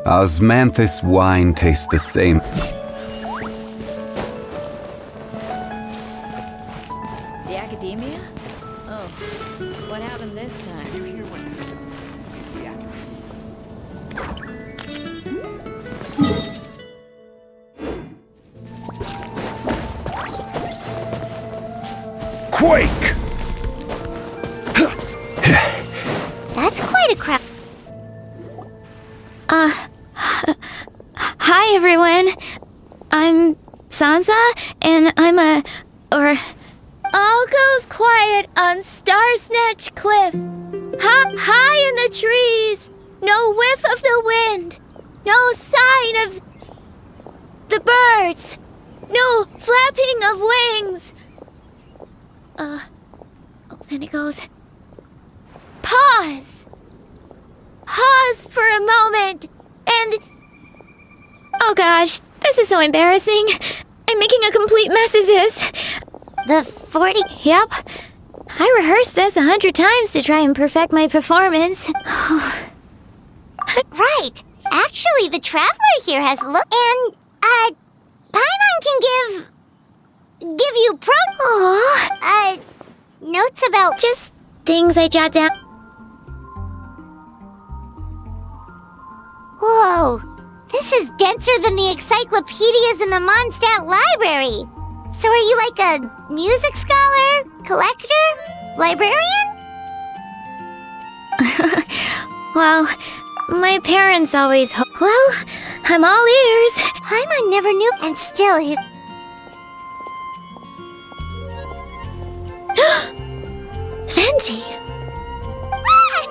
Osmanthus wine tastes the same. The academia? Oh, what happened this time? Quake! That's quite a crowd. Hi everyone. I'm Sansa, and I'm All goes quiet on Starsnatch Cliff. High in the trees, no whiff of the wind, no sign of the birds, no flapping of wings. Then it goes. Pause. Pause for a moment, and... Oh gosh, this is so embarrassing. I'm making a complete mess of this. The 40... Yep. I rehearsed this 100 times to try and perfect my performance. Right. Actually, the Traveler here has looked, and, Paimon can give you Aww. notes about... Just things I jot down. Whoa. This is denser than the encyclopedias in the Mondstadt library. So are you like a music scholar? Collector? Librarian? Well, my parents always Well, I'm all ears. Paimon never knew, and still he... Venti. Ah!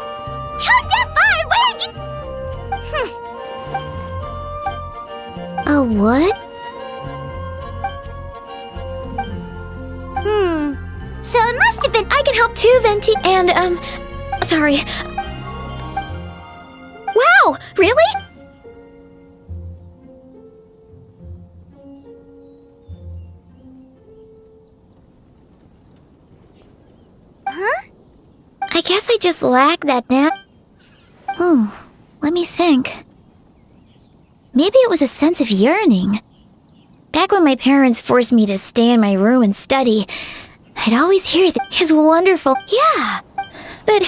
Don't that far! Where did you... A what? So it must have been... I can help too, Venti. And, sorry. Wow, really? Huh? I guess I just lack that let me think. Maybe it was a sense of yearning. Back when my parents forced me to stay in my room and study, I'd always hear his wonderful, yeah. But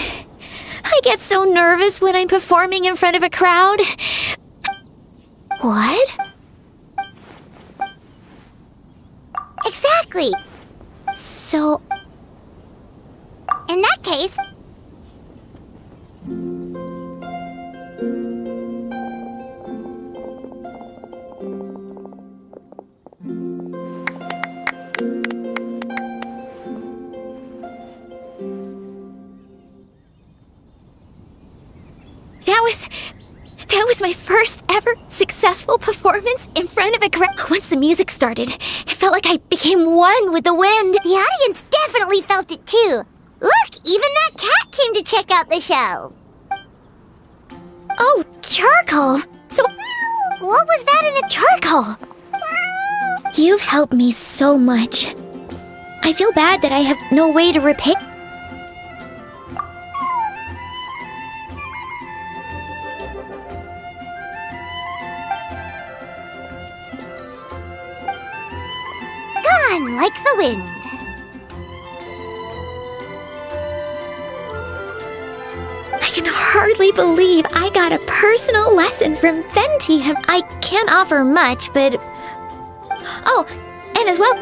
I get so nervous when I'm performing in front of a crowd. What? Exactly. So, In that case... That was my first ever successful performance in front of a crowd. Once the music started, it felt like I became one with the wind. The audience definitely felt it too. Look, even that cat came to check out the show. Oh, charcoal. So, What was that in a... charcoal. You've helped me so much. I feel bad that I have no way to repay. Gone like the wind. I can hardly believe I got a personal lesson from Venti. I can't offer much, but... Oh, and as well...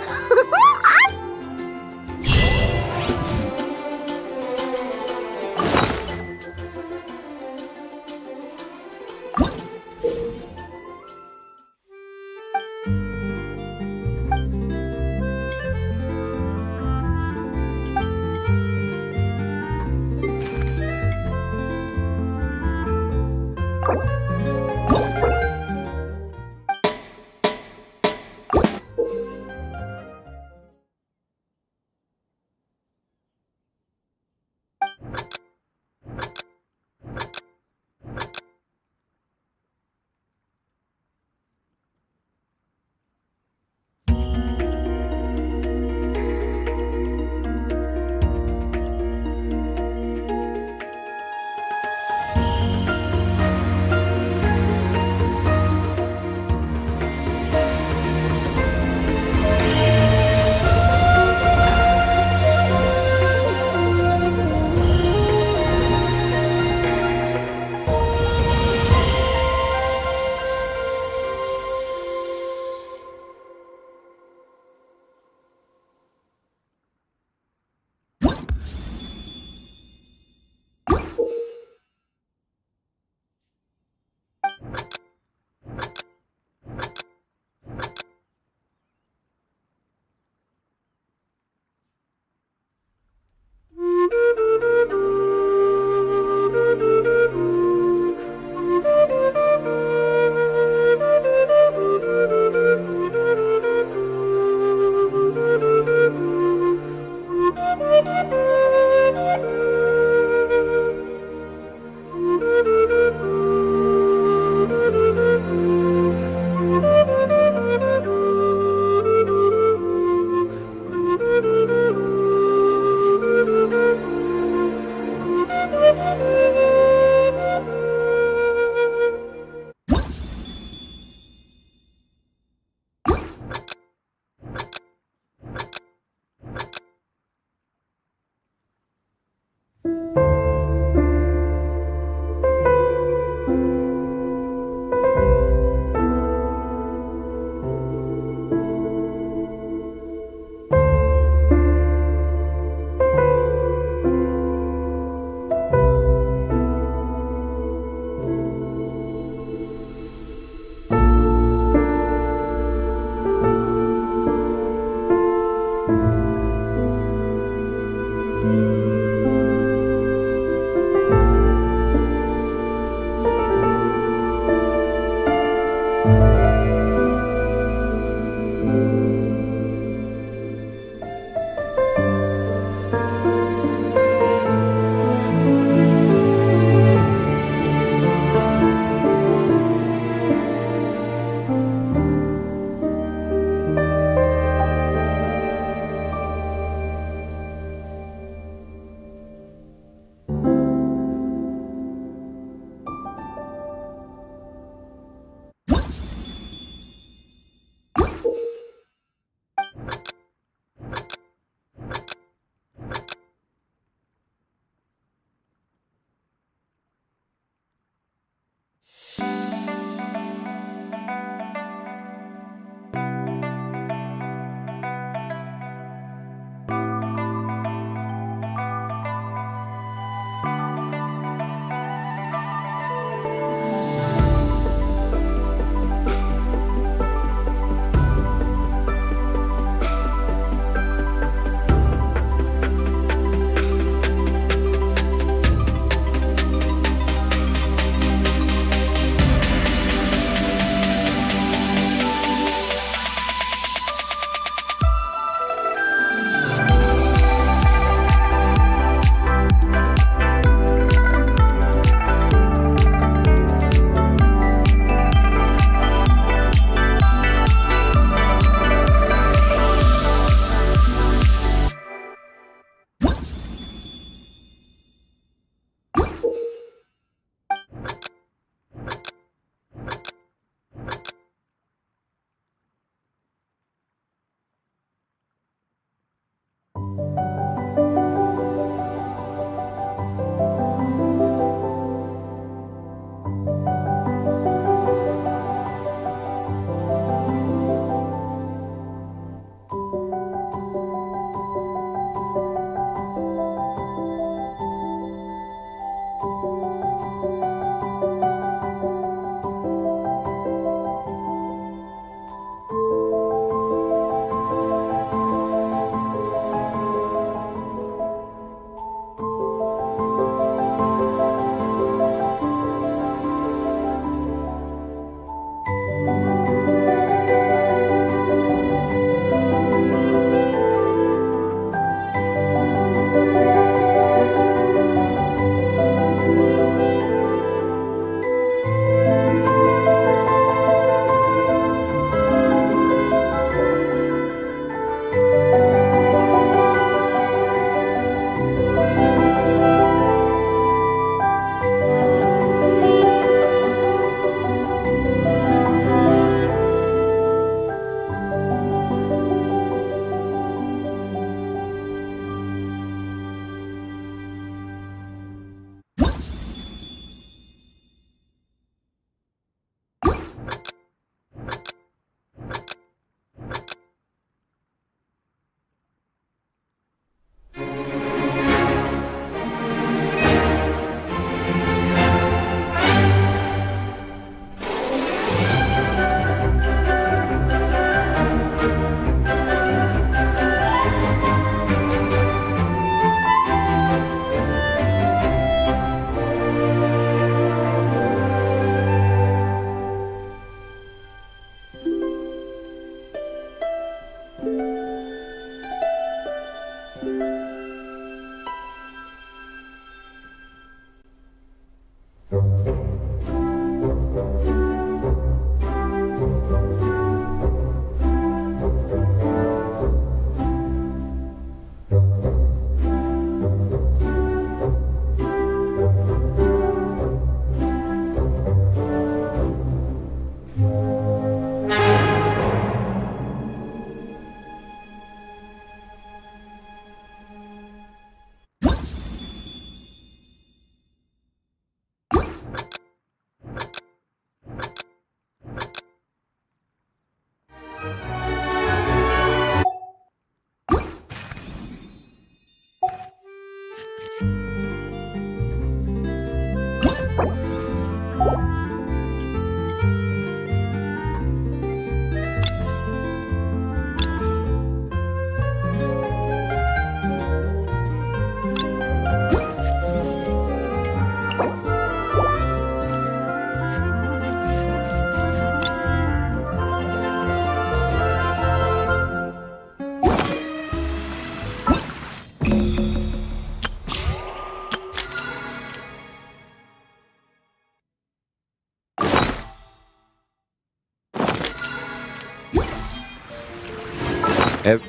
Ev-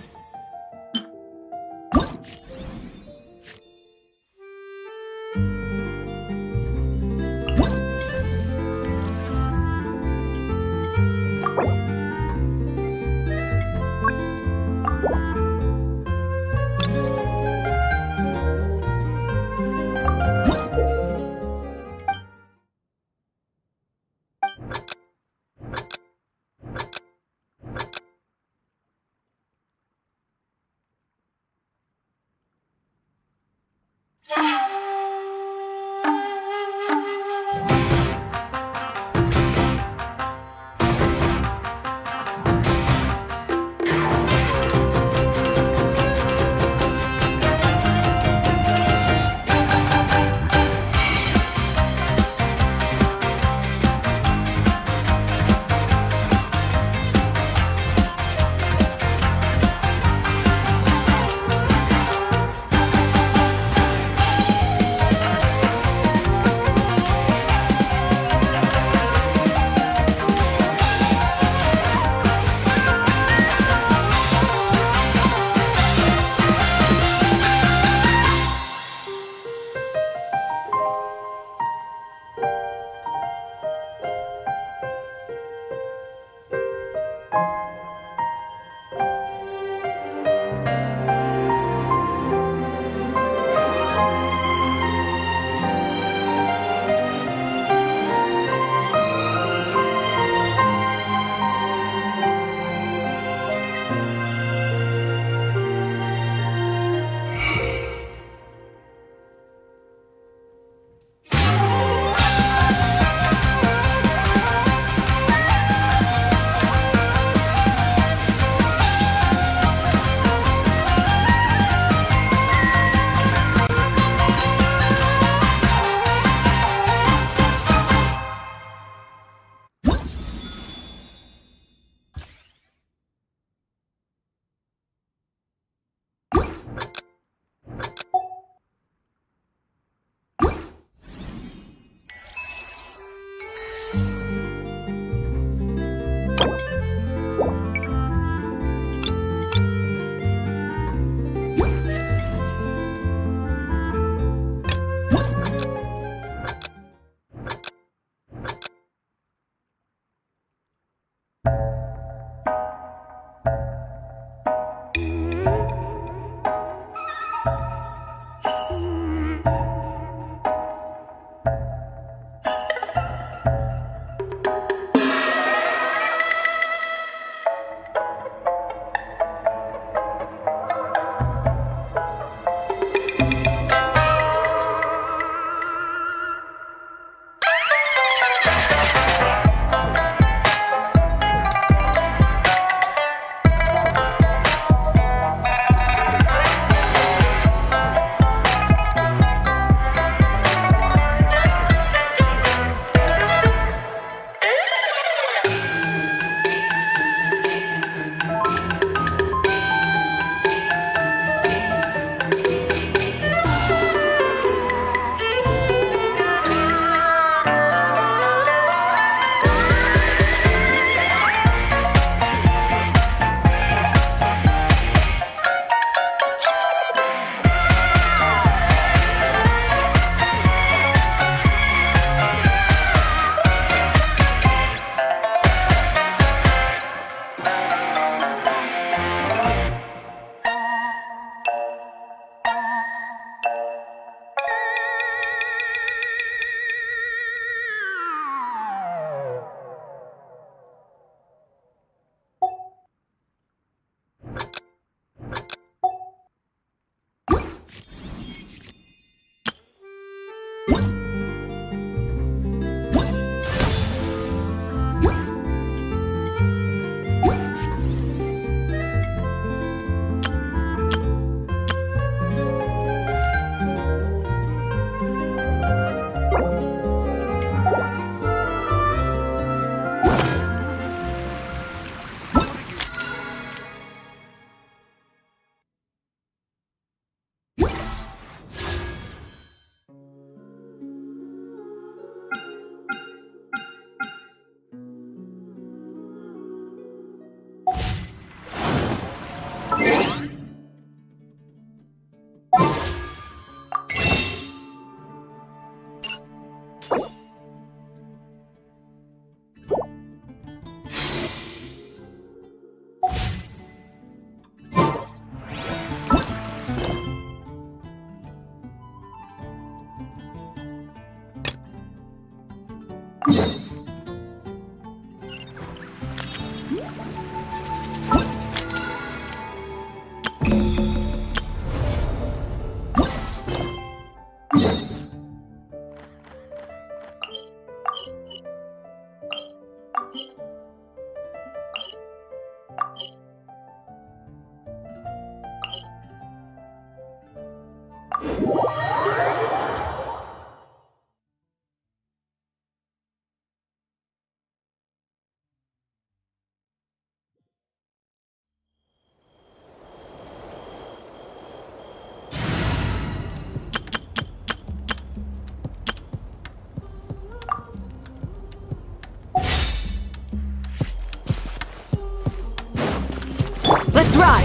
Let's ride!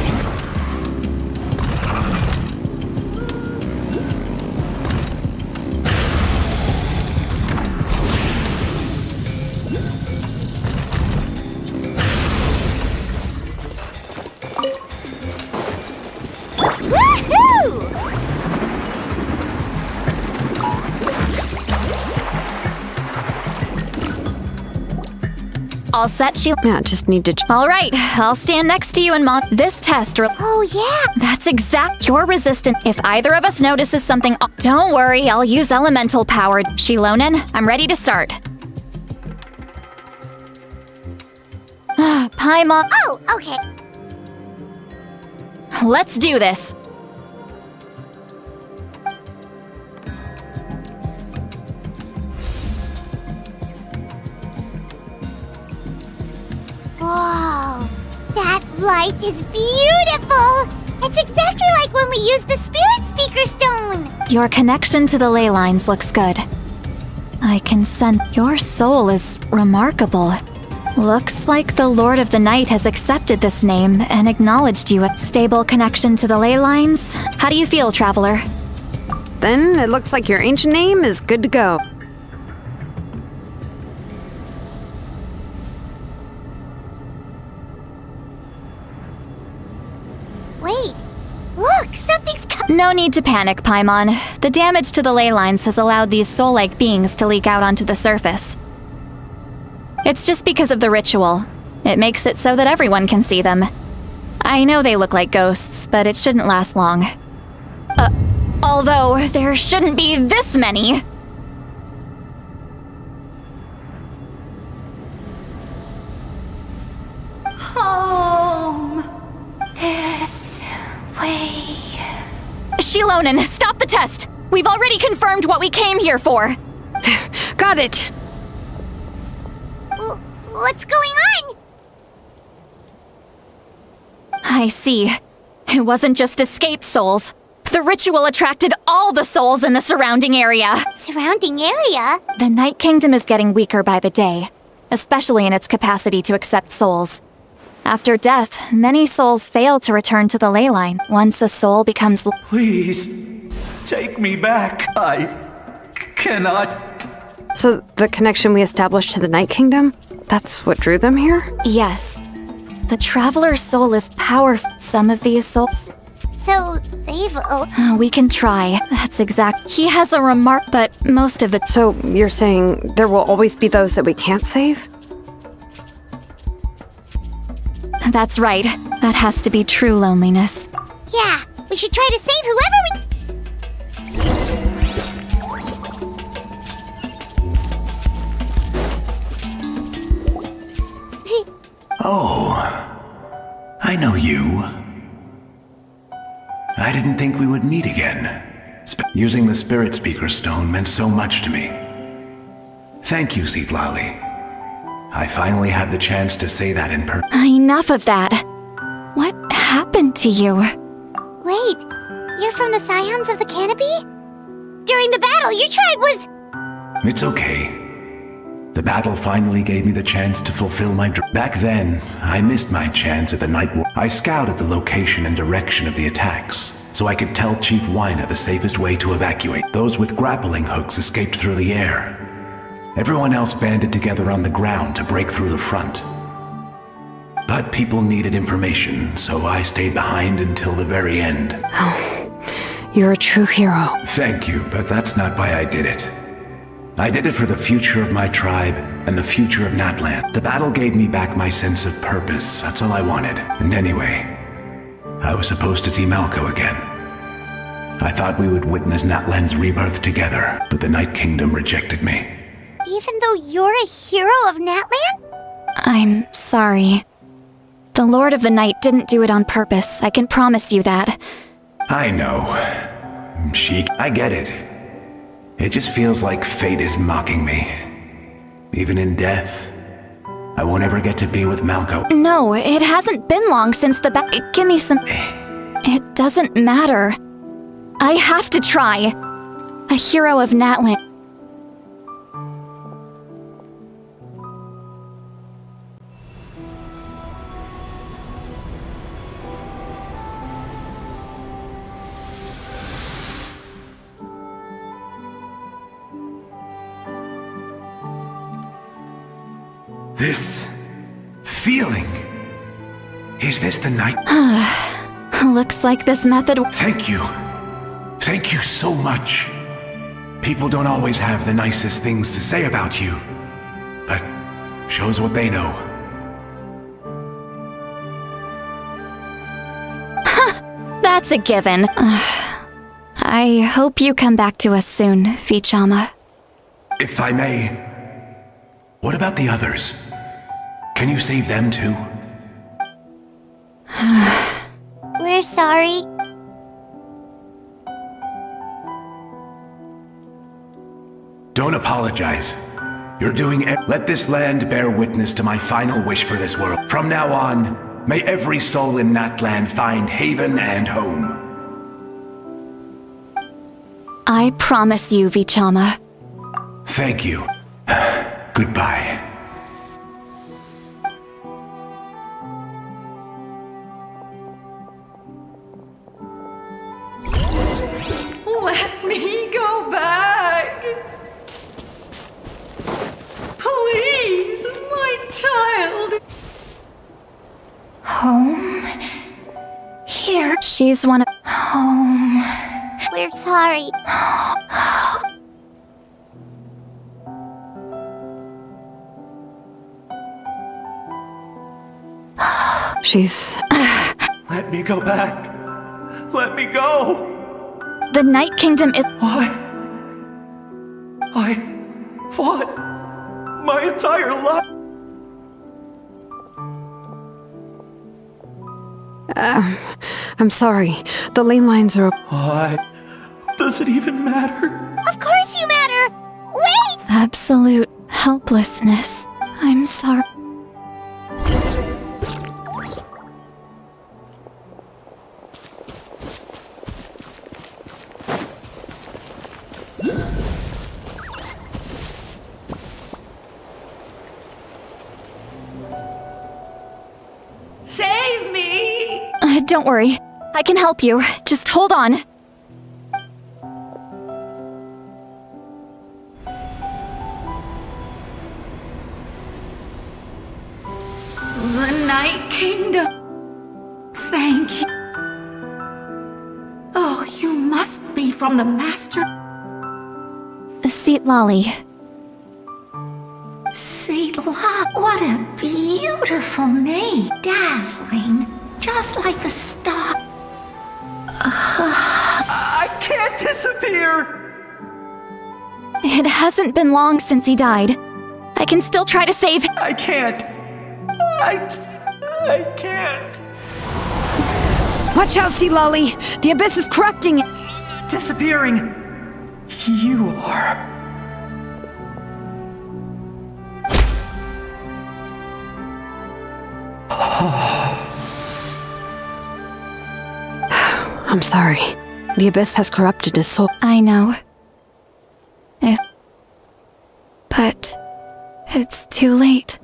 Woohoo! All set, Sheila? Yeah, just need to... All right, I'll stand next to you and monitor this test. Oh, yeah. That's exact. You're resistant. If either of us notices something, don't worry, I'll use elemental powered. Shilonen, I'm ready to start. Paimon, Oh, okay. let's do this. Whoa, that light is beautiful! It's exactly like when we used the Spirit Speaker Stone! Your connection to the ley lines looks good. I can sense your soul is remarkable. Looks like the Lord of the Night has accepted this name and acknowledged you. A stable connection to the ley lines? How do you feel, Traveler? Then it looks like your ancient name is good to go. Wait, look, something's coming! No need to panic, Paimon. The damage to the ley lines has allowed these soul-like beings to leak out onto the surface. It's just because of the ritual. It makes it so that everyone can see them. I know they look like ghosts, but it shouldn't last long. Although there shouldn't be this many. Home. This way. Shilonen, stop the test! We've already confirmed what we came here for! Got it! What's going on? I see. It wasn't just escaped souls. The ritual attracted all the souls in the surrounding area. Surrounding area? The Night Kingdom is getting weaker by the day, especially in its capacity to accept souls. After death, many souls fail to return to the ley line. Once a soul becomes... Please, take me back. I cannot. So the connection we established to the Night Kingdom? That's what drew them here? Yes. The Traveler's soul is powerful. Some of these souls... So, they've... We can try. That's exact. He has a remark, but most of the... So you're saying there will always be those that we can't save? That's right. That has to be true loneliness. Yeah, we should try to save whoever we... Oh, I know you. I didn't think we would meet again. Using the Spirit Speaker Stone meant so much to me. Thank you, Zitlali. I finally have the chance to say that in person. Enough of that. What happened to you? Wait, you're from the Scions of the Canopy? During the battle, your tribe was... It's okay. The battle finally gave me the chance to fulfill my dream. Back then, I missed my chance at the Night War. I scouted the location and direction of the attacks, so I could tell Chief Wyna the safest way to evacuate. Those with grappling hooks escaped through the air. Everyone else banded together on the ground to break through the front. But people needed information, so I stayed behind until the very end. Oh, you're a true hero. Thank you, but that's not why I did it. I did it for the future of my tribe and the future of Natlan. The battle gave me back my sense of purpose, that's all I wanted. And anyway, I was supposed to see Malco again. I thought we would witness Natlan's rebirth together, but the Night Kingdom rejected me. Even though you're a hero of Natlan? I'm sorry. The Lord of the Night didn't do it on purpose, I can promise you that. I know. I get it. It just feels like fate is mocking me. Even in death, I won't ever get to be with Malco. No, it hasn't been long since the give me some... It doesn't matter. I have to try. A hero of Natlan. This feeling. Is this the night? Looks like this method... Thank you. Thank you so much. People don't always have the nicest things to say about you, but shows what they know. That's a given. I hope you come back to us soon, Vichama. If I may, what about the others? Can you save them too? We're sorry. Don't apologize. You're doing it. Let this land bear witness to my final wish for this world. From now on, may every soul in Natlan find haven and home. I promise you, Vichama. Thank you. Goodbye. Let me go back. Please, my child. Home? Here. She's one of... Home. We're sorry. She's... Let me go back. Let me go. The Night Kingdom is... Why? I fought my entire life. I'm sorry. The lane lines are... Why does it even matter? Of course you matter! Wait! absolute helplessness. I'm sorry. Save me! Don't worry. I can help you. Just hold on. The Night Kingdom. Thank you. Oh, you must be from the Master. Seat Lolly. Seedla, what a beautiful name. Dazzling, just like the star. I can't disappear! It hasn't been long since he died. I can still try to save him. I can't. I can't. Watch out, Sea Lolly! The abyss is corrupting it! Disappearing. You are. I'm sorry. The abyss has corrupted his soul. I know. But it's too late.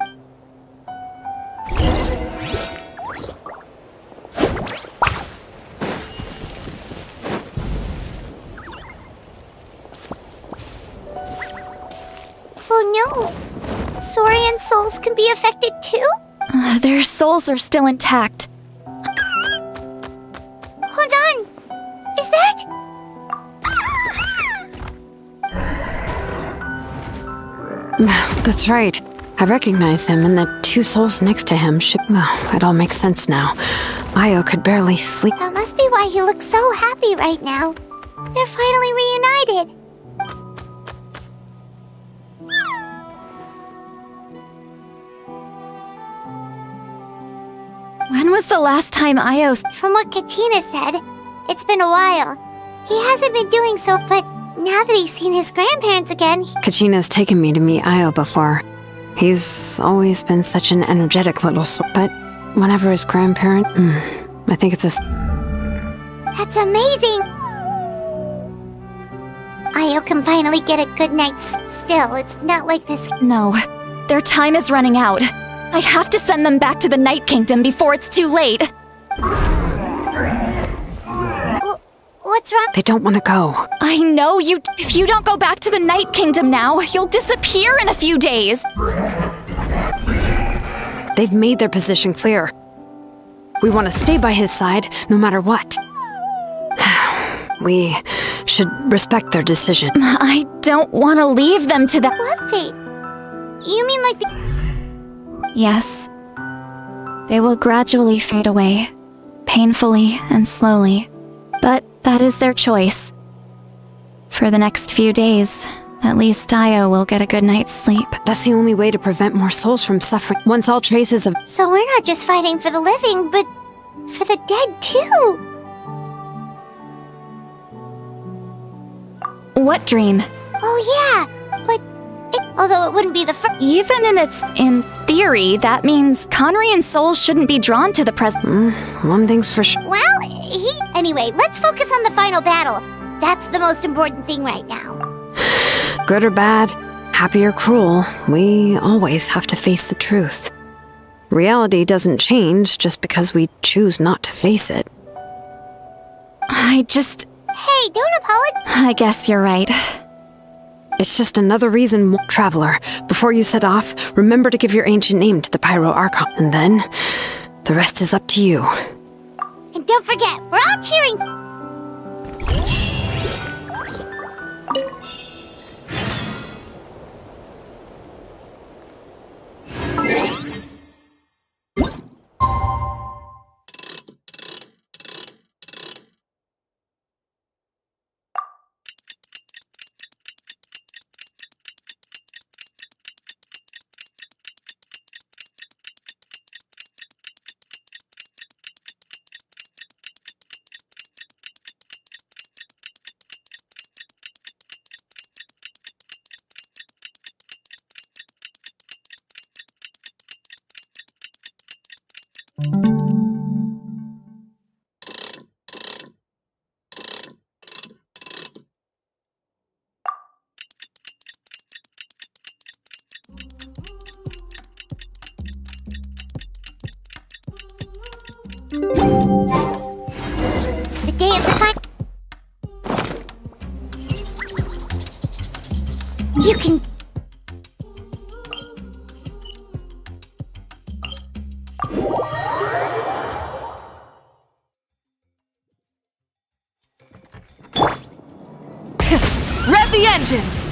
Oh no! Saurian souls can be affected too? Their souls are still intact. Hold on! Is that... That's right. I recognize him, and the two souls next to him should... Well, it all makes sense now. Io could barely sleep. That must be why he looks so happy right now. They're finally reunited. When was the last time Io... From what Katina said, it's been a while. He hasn't been doing so, but now that he's seen his grandparents again, Kachina's taken me to meet Io before. He's always been such an energetic little but whenever his grandparent, I think it's a... That's amazing! Io can finally get a good night's still. It's not like this. No, their time is running out. I have to send them back to the Night Kingdom before it's too late. What's wrong? They don't want to go. I know you. If you don't go back to the Night Kingdom now, you'll disappear in a few days. They've made their position clear. We want to stay by his side, no matter what. We should respect their decision. I don't want to leave them to that. What fate? You mean like the... Yes. They will gradually fade away, painfully and slowly. But that is their choice. For the next few days, at least Io will get a good night's sleep. That's the only way to prevent more souls from suffering. Once all traces of... So we're not just fighting for the living, but for the dead too. What dream? Oh yeah, but although it wouldn't be the first... Even in theory, that means Conrian souls shouldn't be drawn to the present. One thing's for sure. Well, Anyway, let's focus on the final battle. That's the most important thing right now. Good or bad, happy or cruel, we always have to face the truth. Reality doesn't change just because we choose not to face it. I just... Hey, don't apologize. I guess you're right. It's just another reason more. Traveler, before you set off, remember to give your ancient name to the Pyro Archon, and then the rest is up to you. And don't forget, we're all cheering. The day of the fight. You can. Rev the engines!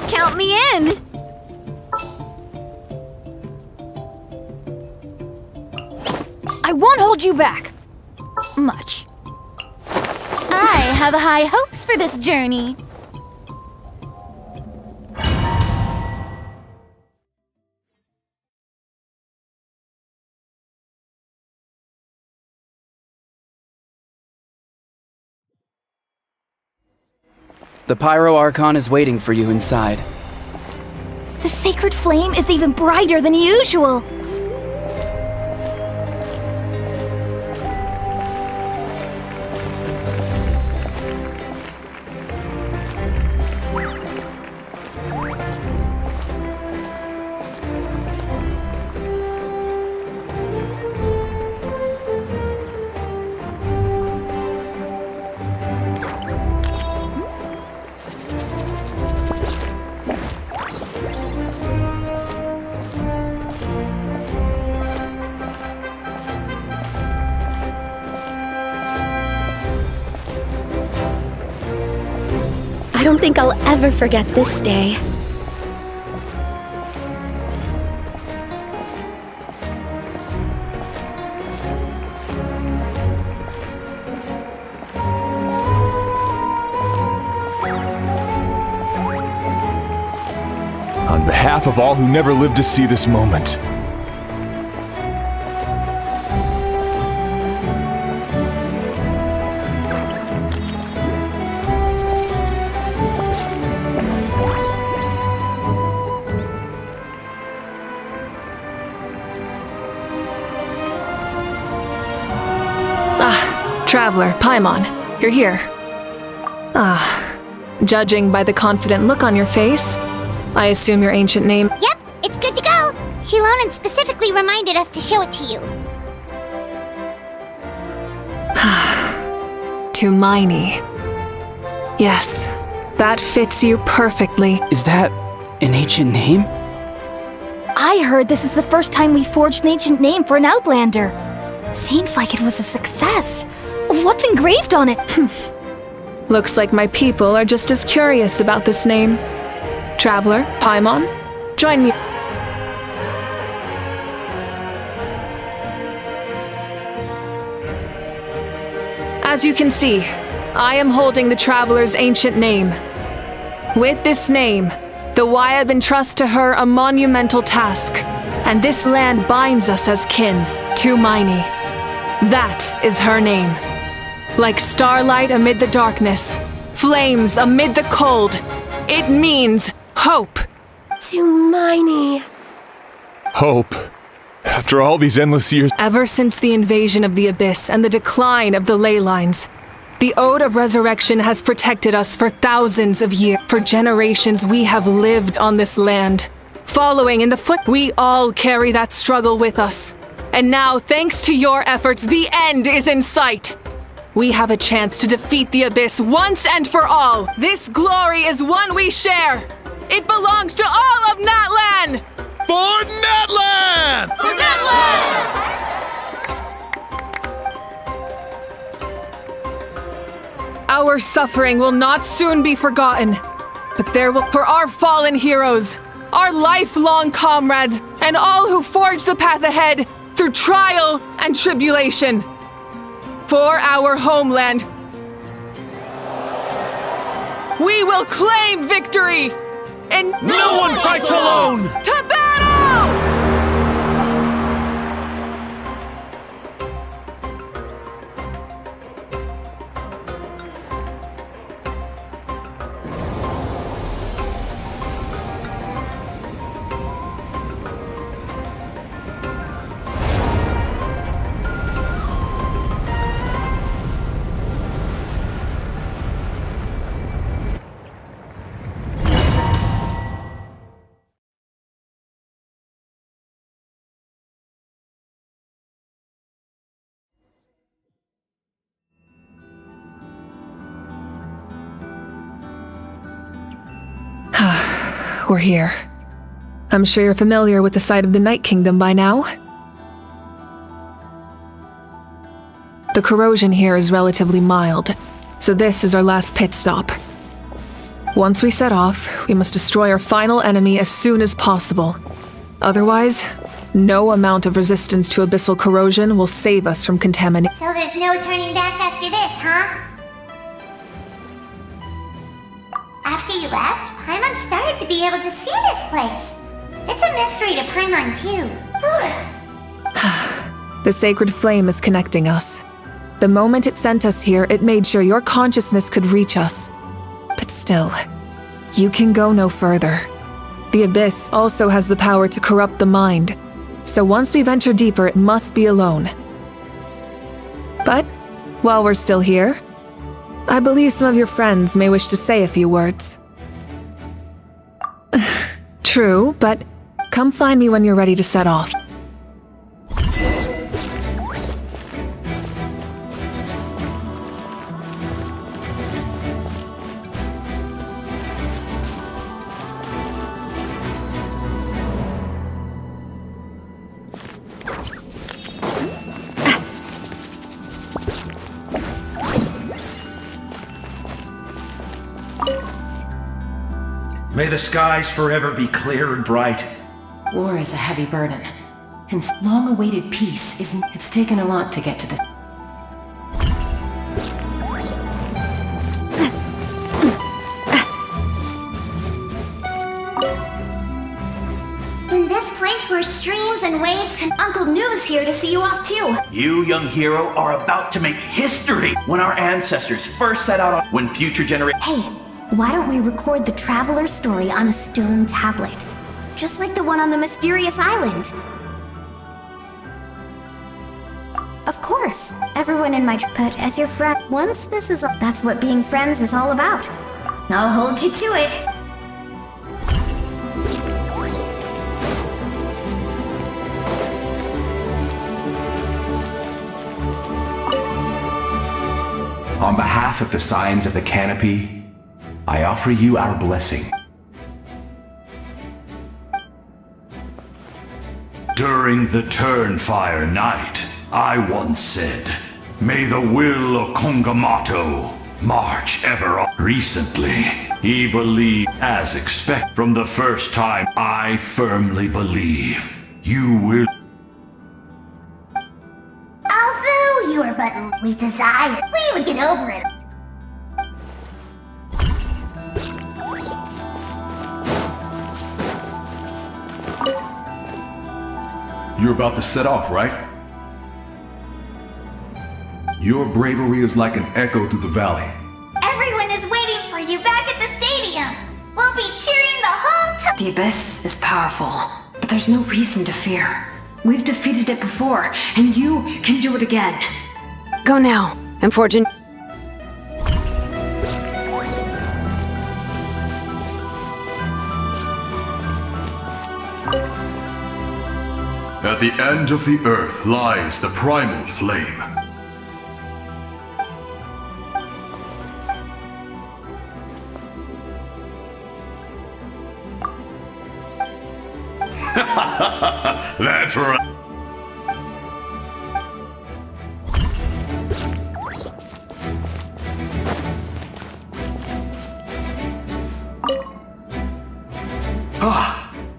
Count me in! I won't hold you back. Much. I have high hopes for this journey. The Pyro Archon is waiting for you inside. The sacred flame is even brighter than usual. don't think I'll ever forget this day. On behalf of all who never lived to see this moment. Traveler, Paimon, you're here. Judging by the confident look on your face, I assume your ancient name— Yep, it's good to go. Shilonan specifically reminded us to show it to you. Tumaini. Yes, that fits you perfectly. Is that an ancient name? I heard this is the first time we forged an ancient name for an Outlander. Seems like it was a success. What's engraved on it? Looks like my people are just as curious about this name. Traveler, Paimon, join me. As you can see, I am holding the Traveler's ancient name. With this name, the Wayab entrust to her a monumental task, and this land binds us as kin, Tumaini. That is her name. Like starlight amid the darkness, flames amid the cold, it means hope. Tumaini. Hope. After all these endless years— Ever since the invasion of the Abyss and the decline of the ley lines, the Ode of Resurrection has protected us for thousands of years. For generations we have lived on this land, following in the foot. We all carry that struggle with us. And now, thanks to your efforts, the end is in sight. We have a chance to defeat the Abyss once and for all. This glory is one we share. It belongs to all of Natlan! For Natlan! For Natlan! Our suffering will not soon be forgotten, but there will— for our fallen heroes, our lifelong comrades, and all who forge the path ahead through trial and tribulation. For our homeland, we will claim victory! And no one fights alone! To battle! We're here. I'm sure you're familiar with the site of the Night Kingdom by now. The corrosion here is relatively mild, so this is our last pit stop. Once we set off, we must destroy our final enemy as soon as possible. Otherwise, no amount of resistance to abyssal corrosion will save us from contamination. So there's no turning back after this, huh? After you left, Paimon started to be able to see this place. It's a mystery to Paimon, too. The sacred flame is connecting us. The moment it sent us here, it made sure your consciousness could reach us. But still, you can go no further. The Abyss also has the power to corrupt the mind, so once we venture deeper, it must be alone. But, while we're still here, I believe some of your friends may wish to say a few words. True, but come find me when you're ready to set off. May the skies forever be clear and bright. War is a heavy burden, and long-awaited peace isn't. It's taken a lot to get to this. In this place where streams and waves can... Uncle Noo's here to see you off too. You, young hero, are about to make history when our ancestors first set out on... When future generations... Hey, why don't we record the traveler's story on a stone tablet? Just like the one on the mysterious island. Of course, everyone in my... But as your friend, once this is... That's what being friends is all about. I'll hold you to it. On behalf of the Signs of the Canopy, I offer you our blessing. During the Turnfire Night, I once said, "May the will of Kongamato march ever on." Recently, he believed, as expected from the first time. I firmly believe you will. Although you are but we desire, we would get over it. You're about to set off, right? Your bravery is like an echo through the valley. Everyone is waiting for you back at the stadium. We'll be cheering the whole time. The Abyss is powerful, but there's no reason to fear. We've defeated it before, and you can do it again. Go now, and Fortune. At the end of the earth lies the primal flame. That's right.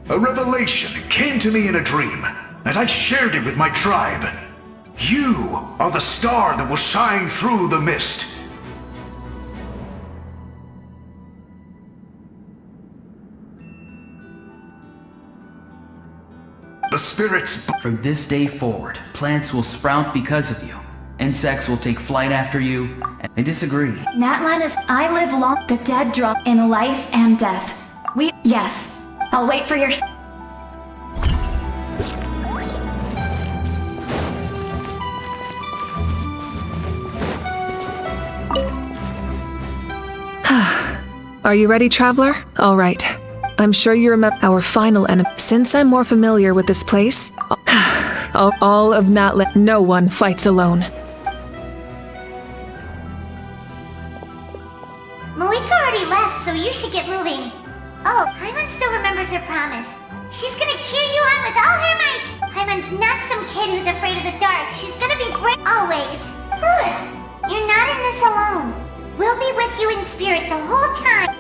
A revelation came to me in a dream, and I shared it with my tribe. You are the star that will shine through the mist. The spirits... From this day forward, plants will sprout because of you. Insects will take flight after you. I disagree. Natlan is I live long, the dead draw in life and death. Yes. I'll wait for your... Are you ready, traveler? All right. I'm sure you remember our final enemy. Since I'm more familiar with this place, all of Natlan, no one fights alone. Malika already left, so you should get moving. Oh, Hyman still remembers her promise. She's gonna cheer you on with all her might. Hyman's not some kid who's afraid of the dark. She's gonna be brave always. You're not in this alone. We'll be with you in spirit the whole time.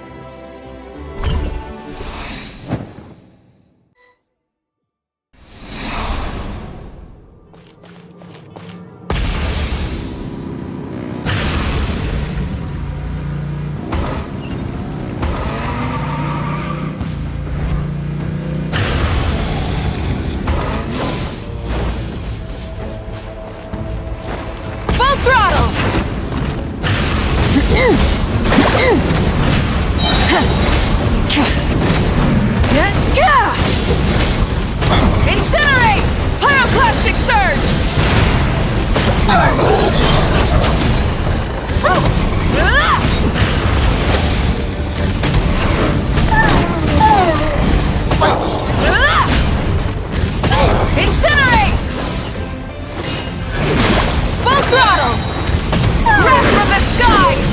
Incinerate! Pyroclastic surge! Incinerate! Full throttle! Wrath from the skies!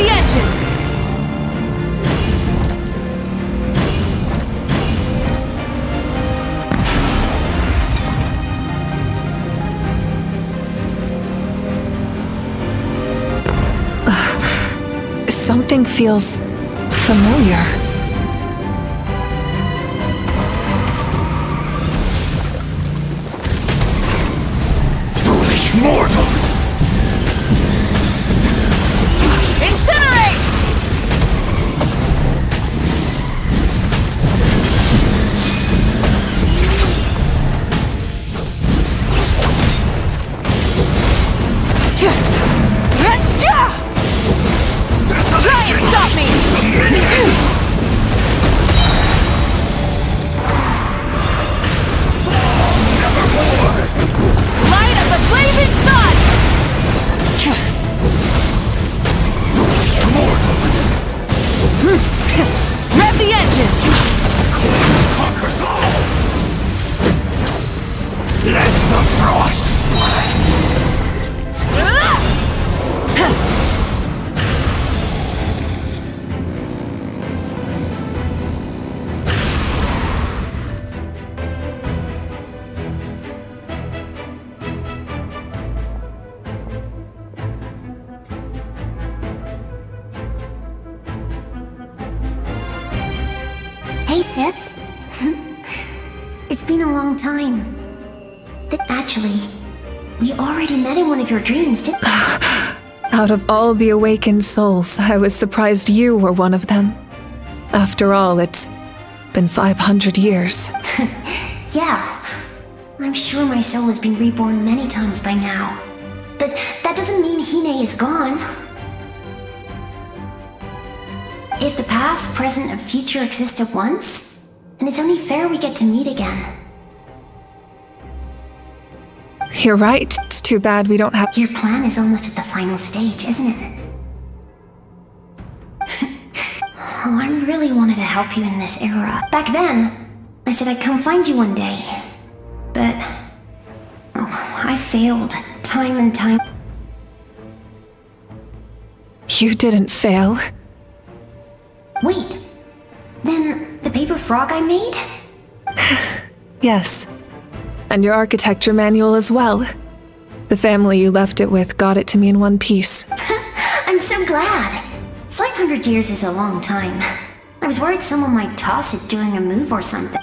the engines! Something feels familiar. Foolish mortals! Incinerate! Try and stop me! Nevermore! Light of the blazing sun! Foolish mortals! Rev the engines! Conquers all! Let the frost fight! Hey, sis. It's been a long time. Actually, we already met in one of your dreams, didn't we? Out of all the awakened souls, I was surprised you were one of them. After all, it's been 500 years. Yeah. I'm sure my soul has been reborn many times by now. But that doesn't mean Hine is gone. If the past, present, and future exist at once, then it's only fair we get to meet again. You're right. It's too bad we don't have— Your plan is almost at the final stage, isn't it? Oh, I really wanted to help you in this era. Back then, I said I'd come find you one day. But... oh, I failed. Time and time. You didn't fail. Wait. Then, the paper frog I made? Yes. And your architecture manual as well. The family you left it with got it to me in one piece. I'm so glad. 500 years is a long time. I was worried someone might toss it during a move or something.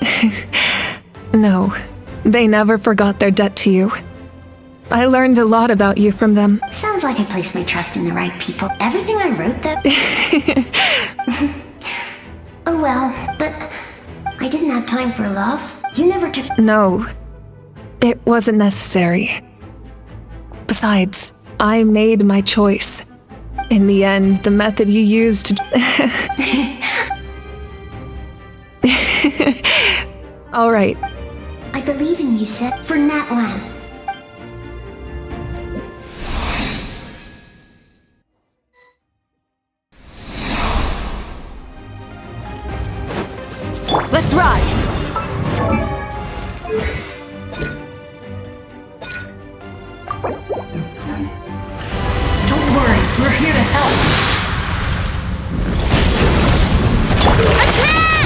No, they never forgot their debt to you. I learned a lot about you from them. Sounds like I placed my trust in the right people. Everything I wrote that... Oh well, but I didn't have time for love. You never took... No, it wasn't necessary. Besides, I made my choice. In the end, the method you used to... All right. I believe in you, Seth. For Natlan. Let's ride! Don't worry, we're here to help. Attack!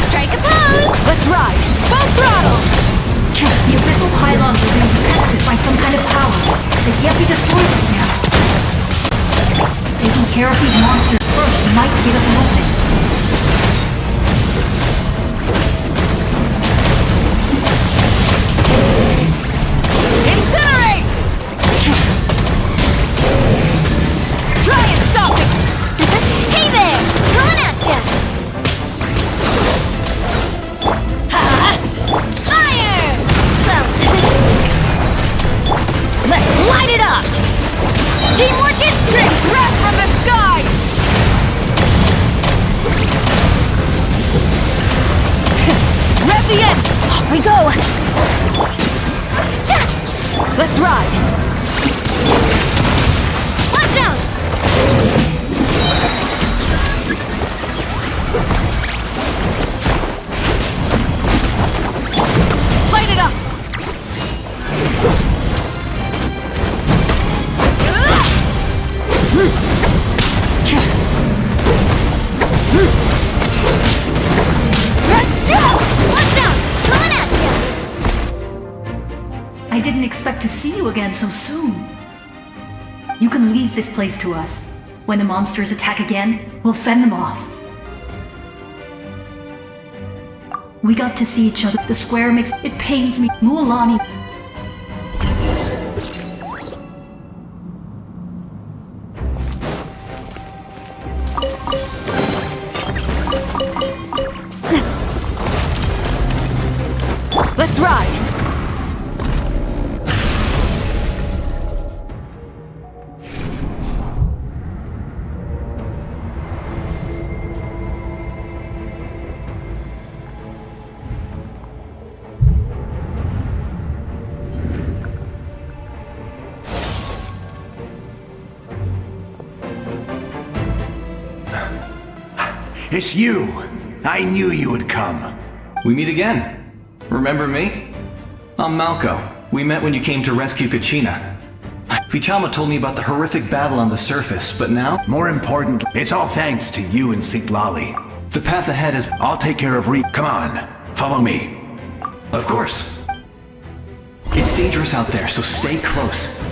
Strike a pose! Let's ride! Full throttle! The abyssal pylons are being protected by some kind of power. They can't be destroyed right now. Taking care of these monsters first might get us an opening. Incinerate! Try and stop it! Hey there! Coming at ya! Fire! Let's light it up! Teamwork is tricks wrapped from the sky! Rev the end! Off we go! Let's ride! Watch out! Light it up! expect to see you again so soon. You can leave this place to us. When the monsters attack again, we'll fend them off. We got to see each other. The square makes it pains me. Mualani. Let's ride! It's you! I knew you would come. We meet again. Remember me? I'm Malco. We met when you came to rescue Kachina. Fichama told me about the horrific battle on the surface, but now... More important, it's all thanks to you and Siglali. The path ahead is... I'll take care of Come on, follow me. Of course. It's dangerous out there, so stay close.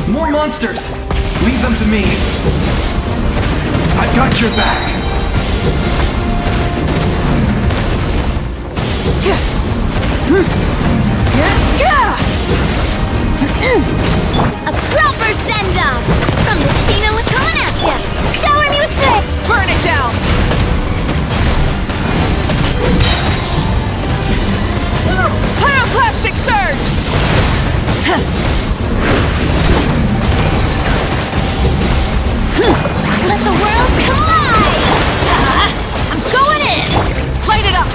More monsters! Leave them to me! I've got your back! A proper send-off! From the Stina with coming at ya! Shower me with this! Burn it down! Pyroclastic surge! Let the world collide! I'm going in! Light it up!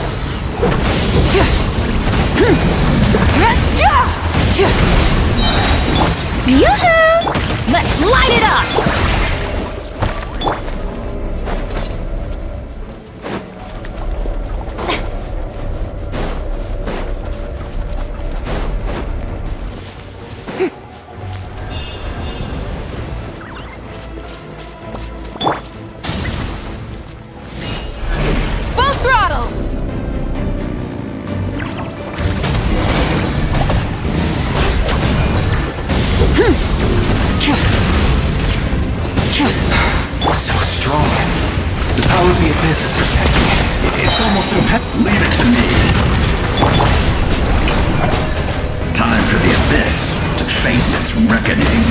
Yoo-hoo! Let's light it up! Full throttle! So strong. The power of the Abyss is protecting it. It's almost impenetrable. Leave it to me. Time for the Abyss to face its reckoning.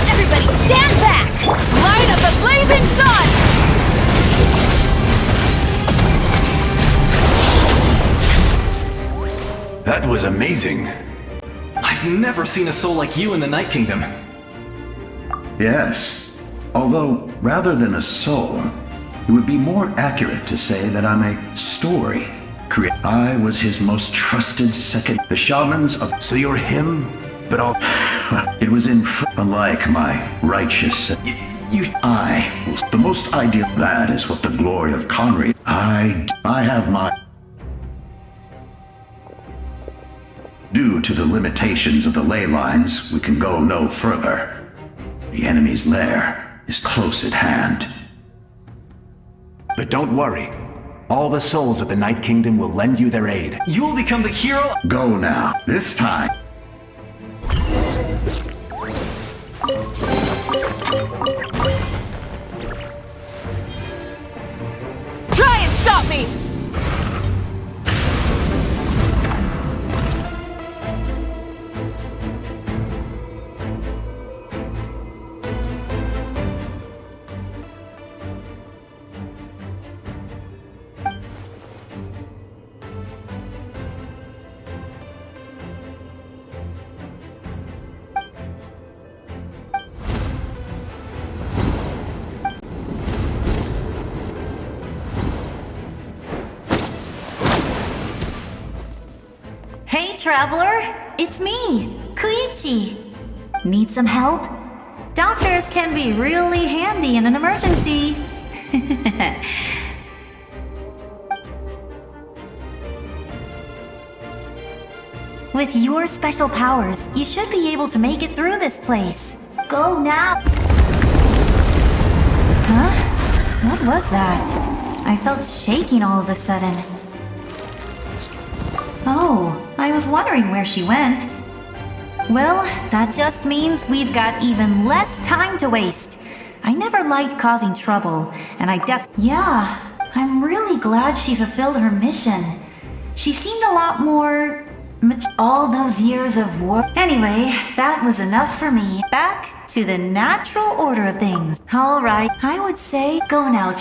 Everybody stand back! Light of the blazing sun! That was amazing. I've never seen a soul like you in the Night Kingdom. Yes. Although, rather than a soul, it would be more accurate to say that I'm a story. I was his most trusted second. The shamans of... So you're him? But all... It was unlike my righteous... I was the most ideal. That is what the glory of Conry... I have my... Due to the limitations of the ley lines, we can go no further. The enemy's lair is close at hand. But don't worry. All the souls of the Night Kingdom will lend you their aid. You will become the hero. Go now. This time. Try and stop me! Hey, traveler! It's me, Koichi. Need some help? Doctors can be really handy in an emergency. With your special powers, you should be able to make it through this place. Go now! Huh? What was that? I felt shaking all of a sudden. Oh, I was wondering where she went. Well, that just means we've got even less time to waste. I never liked causing trouble, and Yeah, I'm really glad she fulfilled her mission. She seemed a lot more... all those years of war... Anyway, that was enough for me. Back to the natural order of things. Alright, I would say go now.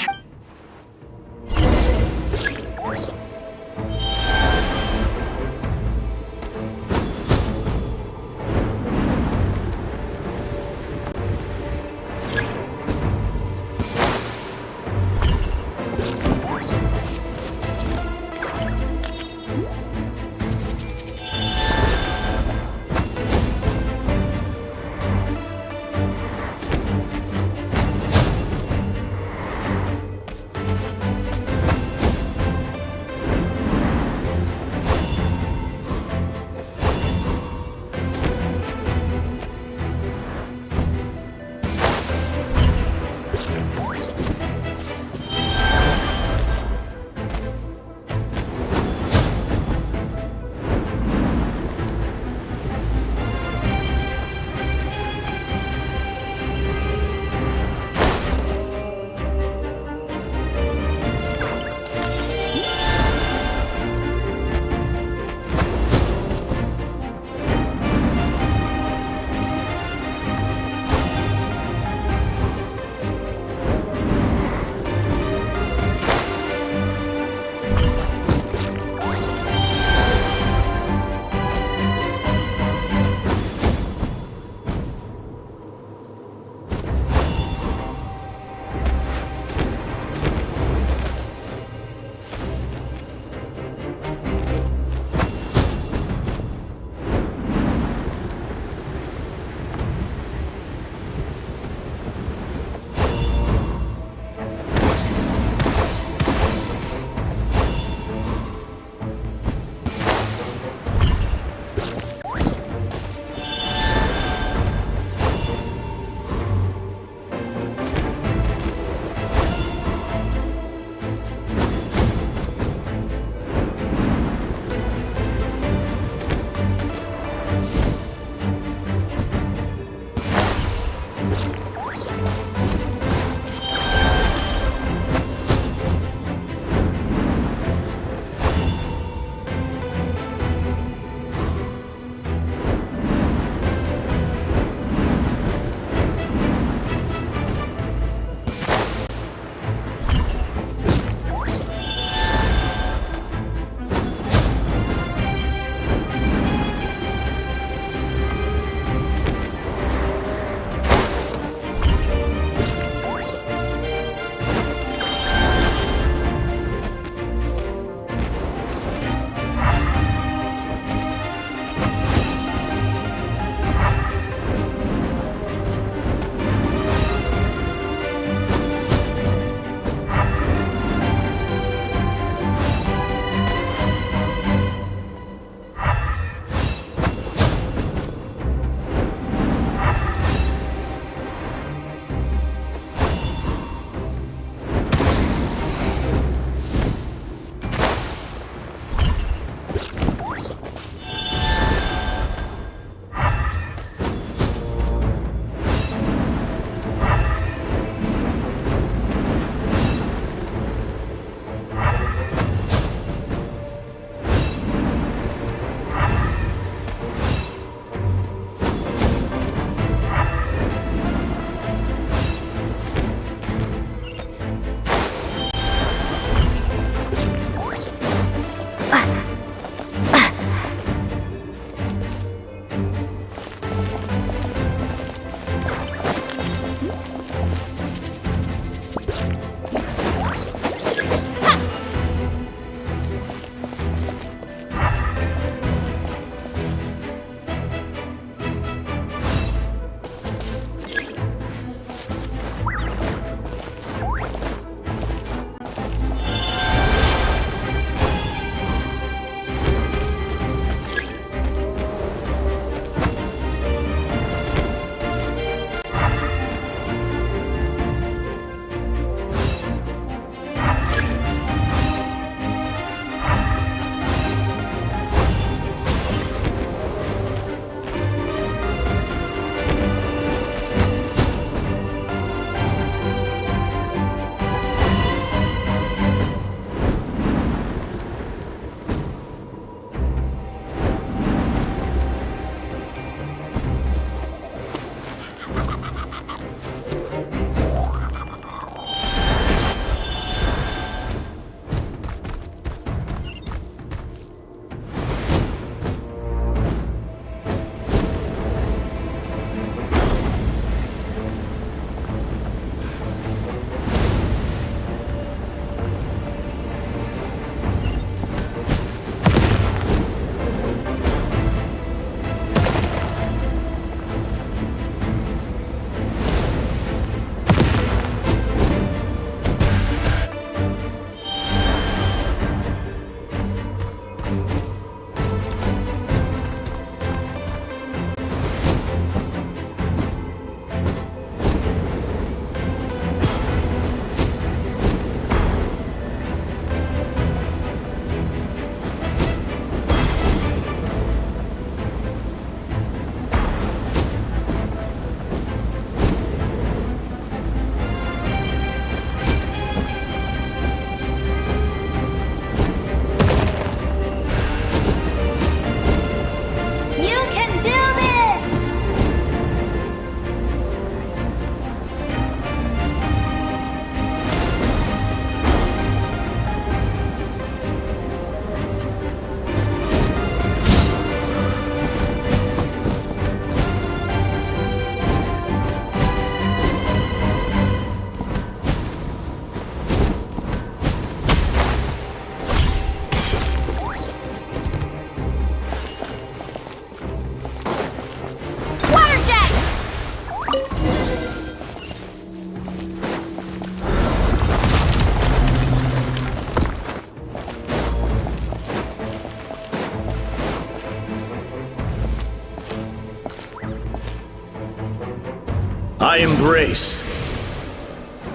I embrace.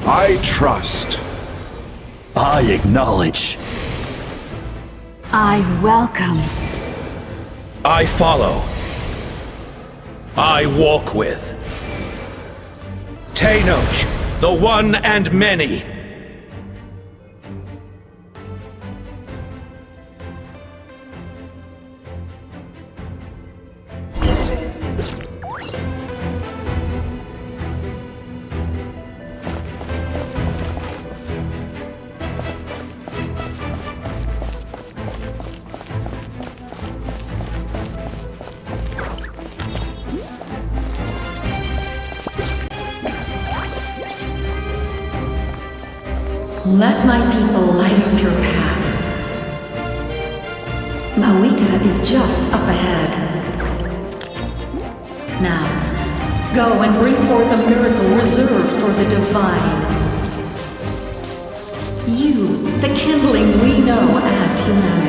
I trust. I acknowledge. I welcome. I follow. I walk with. Tenoch, the one and many. Let my people light up your path. Mawika is just up ahead. Now, go and bring forth a miracle reserved for the divine. You, the kindling we know as humanity.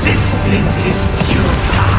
Resistance is futile.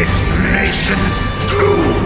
this nation's tomb!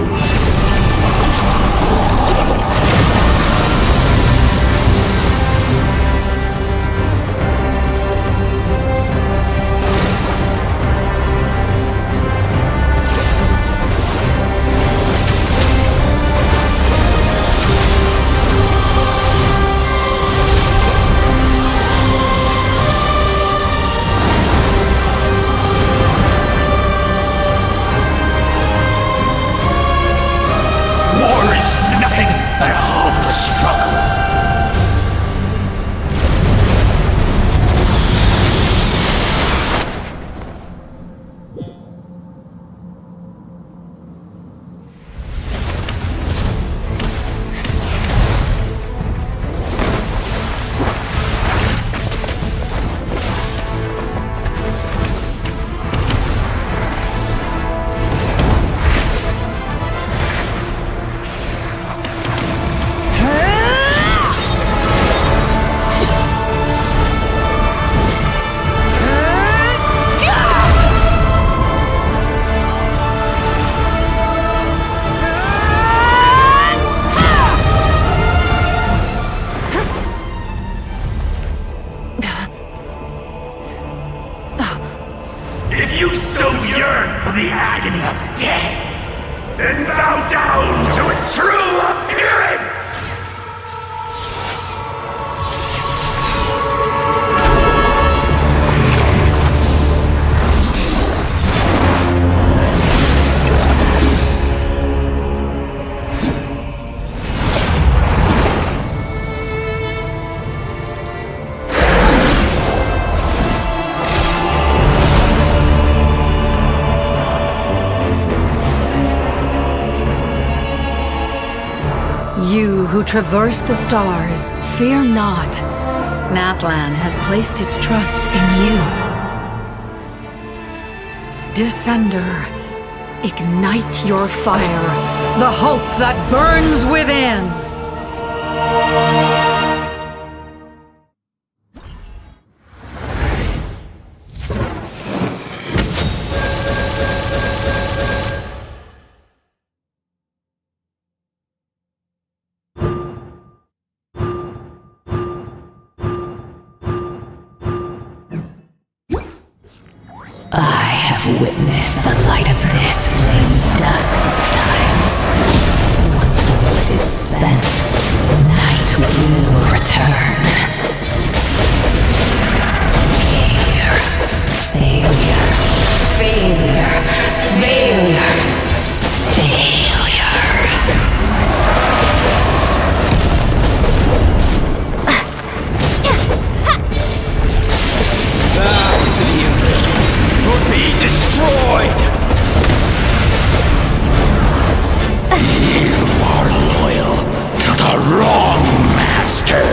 who yearn for the agony of death, and bow down to its true appearance! You who traverse the stars, fear not. Natlan has placed its trust in you. Descender, ignite your fire, the hope that burns within! I have witnessed the light of this flame dozens of times. Once the wood is spent, night will return. Failure. Failure. Failure. Failure. Bow to the universe, or be destroyed! You are loyal to the wrong master!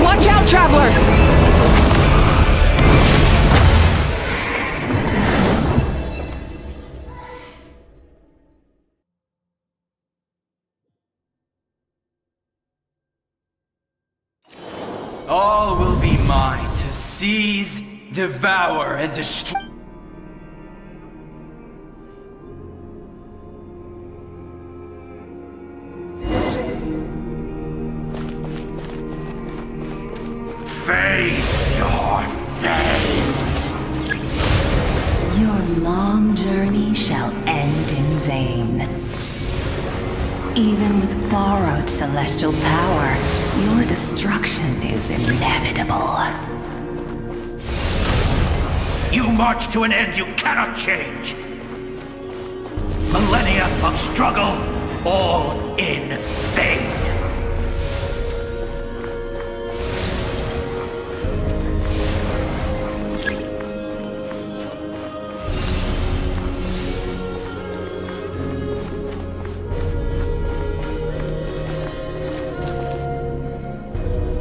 Watch out, traveler! All will be mine to seize, devour, and destroy. Face your fate! Your long journey shall end in vain. Even with borrowed celestial power, your destruction is inevitable. You march to an end you cannot change! Millennia of struggle, all in vain!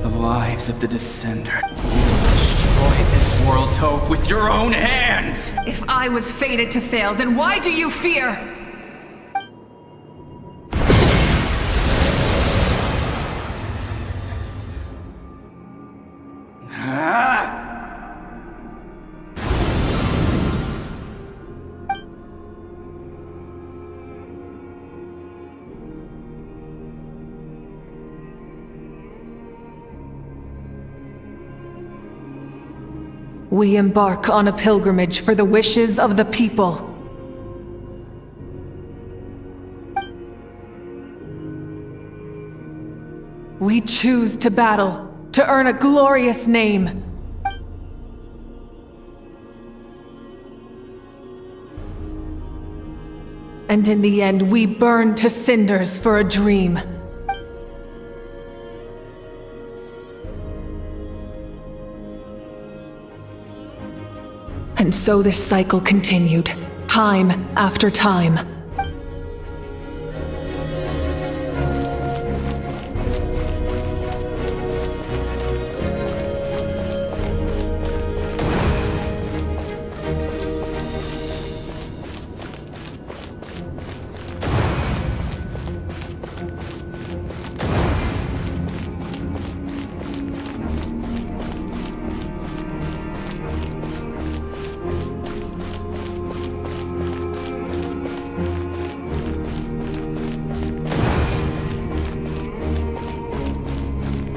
The lives of the Descender. You destroyed this world's hope with your own hands! If I was fated to fail, then why do you fear? We embark on a pilgrimage for the wishes of the people. We choose to battle, to earn a glorious name. And in the end, we burned to cinders for a dream. And so this cycle continued, time after time.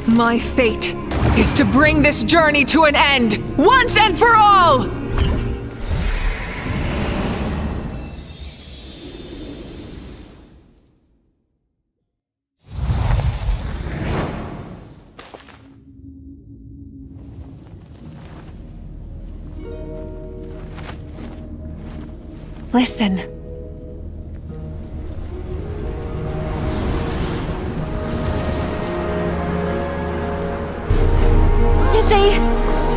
My fate is to bring this journey to an end, once and for all! Listen. Did they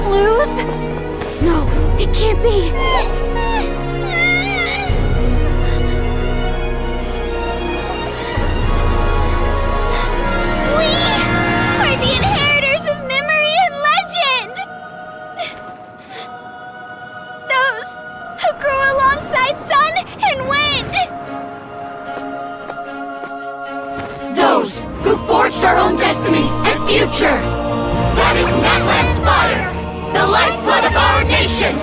lose? No, it can't be. We are the inheritors of memory and legend! Those who grew alongside sun and wind! Those who forged our own destiny and future! That is Natlan's fire, the lifeblood of our nation!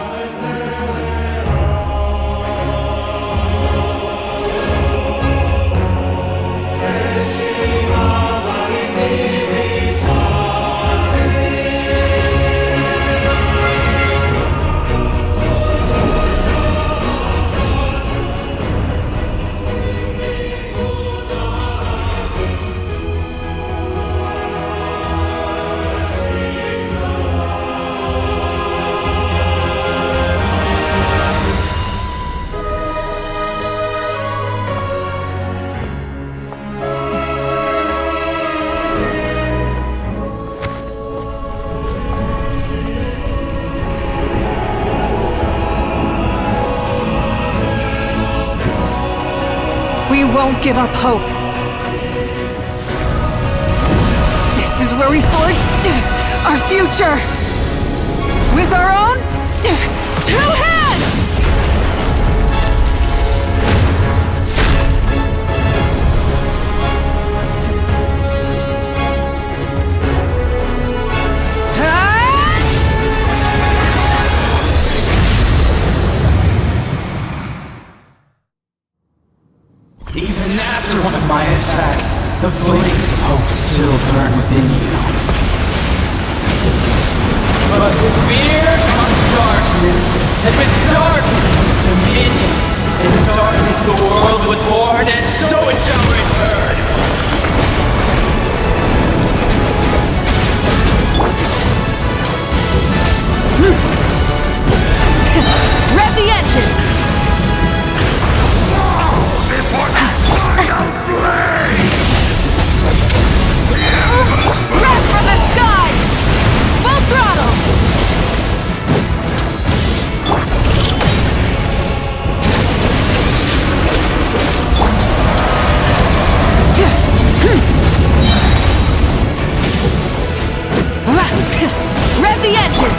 We won't give up hope. This is where we forge our future. With our own 2 hands! Even after one of my attacks, the flames of hope still burn within you. But with fear comes darkness, and with darkness comes dominion. In darkness the world was born, and so it shall return! Rev the engines! Breath from the sky! Full throttle! Rev the engine!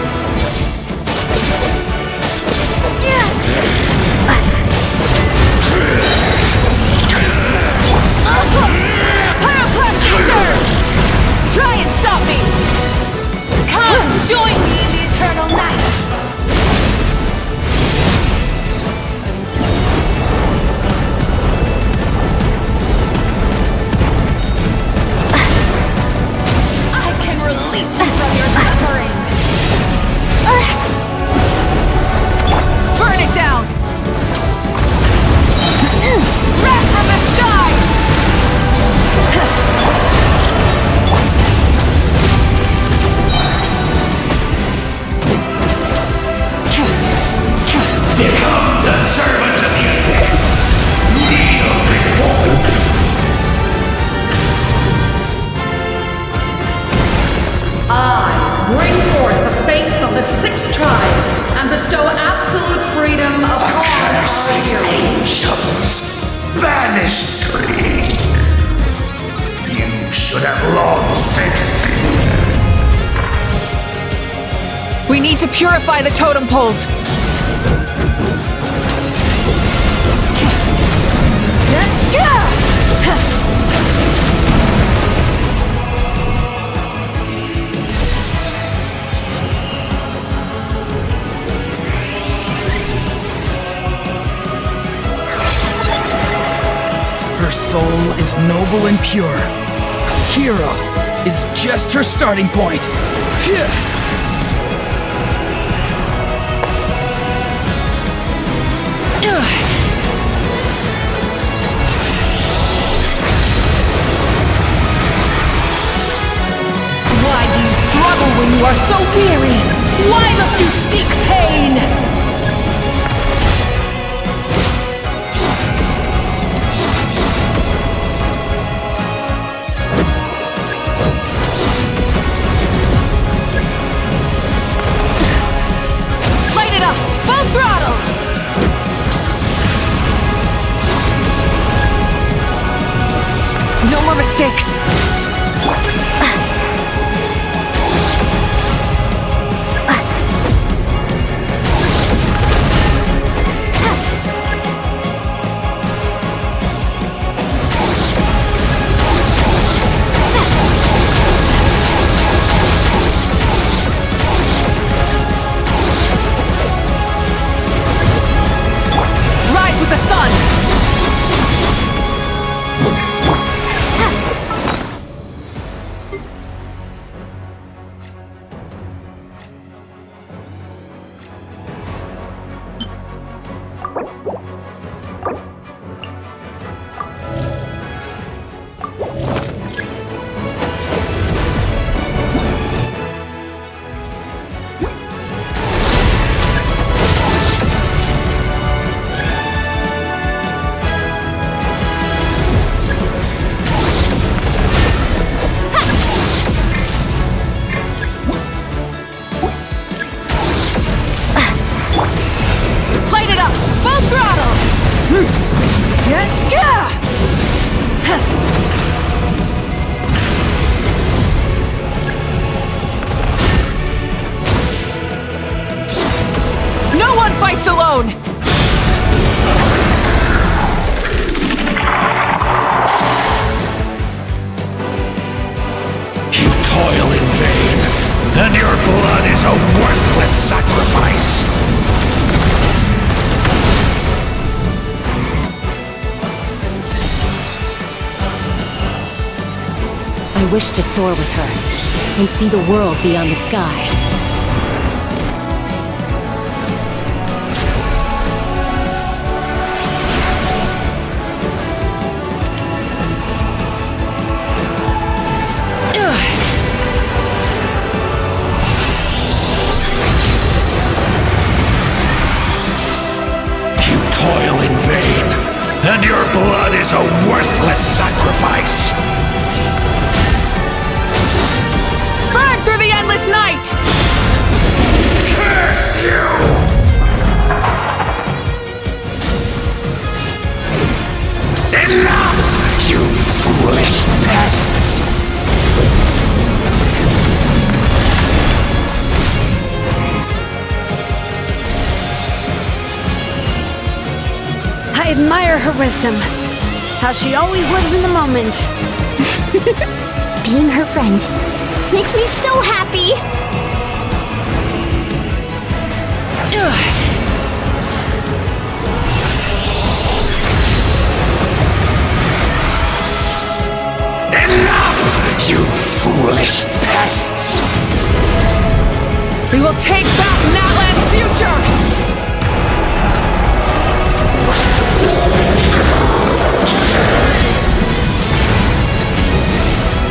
Cursed angels! Vanished greed! You should have long since been dead. We need to purify the totem poles. Her soul is noble and pure. Hero is just her starting point. Why do you struggle when you are so weary? Why must you seek pain? Light it up! Full throttle! No more mistakes! Rise with the sun! Light it up! Full throttle! No one fights alone! You toil in vain, and your blood is a worthless sacrifice. I wish to soar with her and see the world beyond the sky. You toil in vain, and your blood is a worthless sacrifice. Burn through the endless night! Curse you! Enough, you foolish pests! I admire her wisdom. How she always lives in the moment. Being her friend makes me so happy! Enough, you foolish pests! We will take back Natlan's future!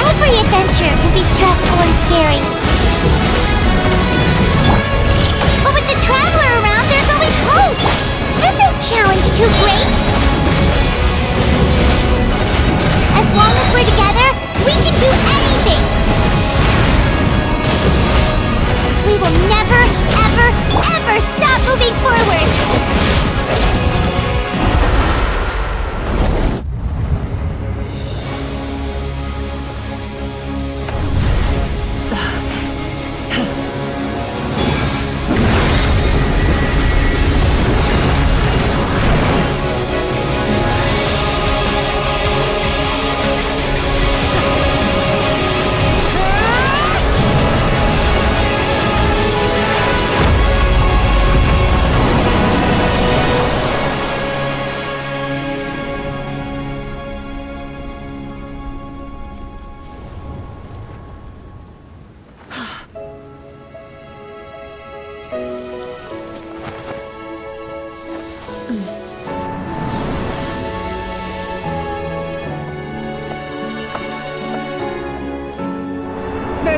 Every adventure can be stressful and scary. But with the Traveler around, there's always hope! There's no challenge too great! As long as we're together, we can do anything! We will never, ever, ever stop moving forward!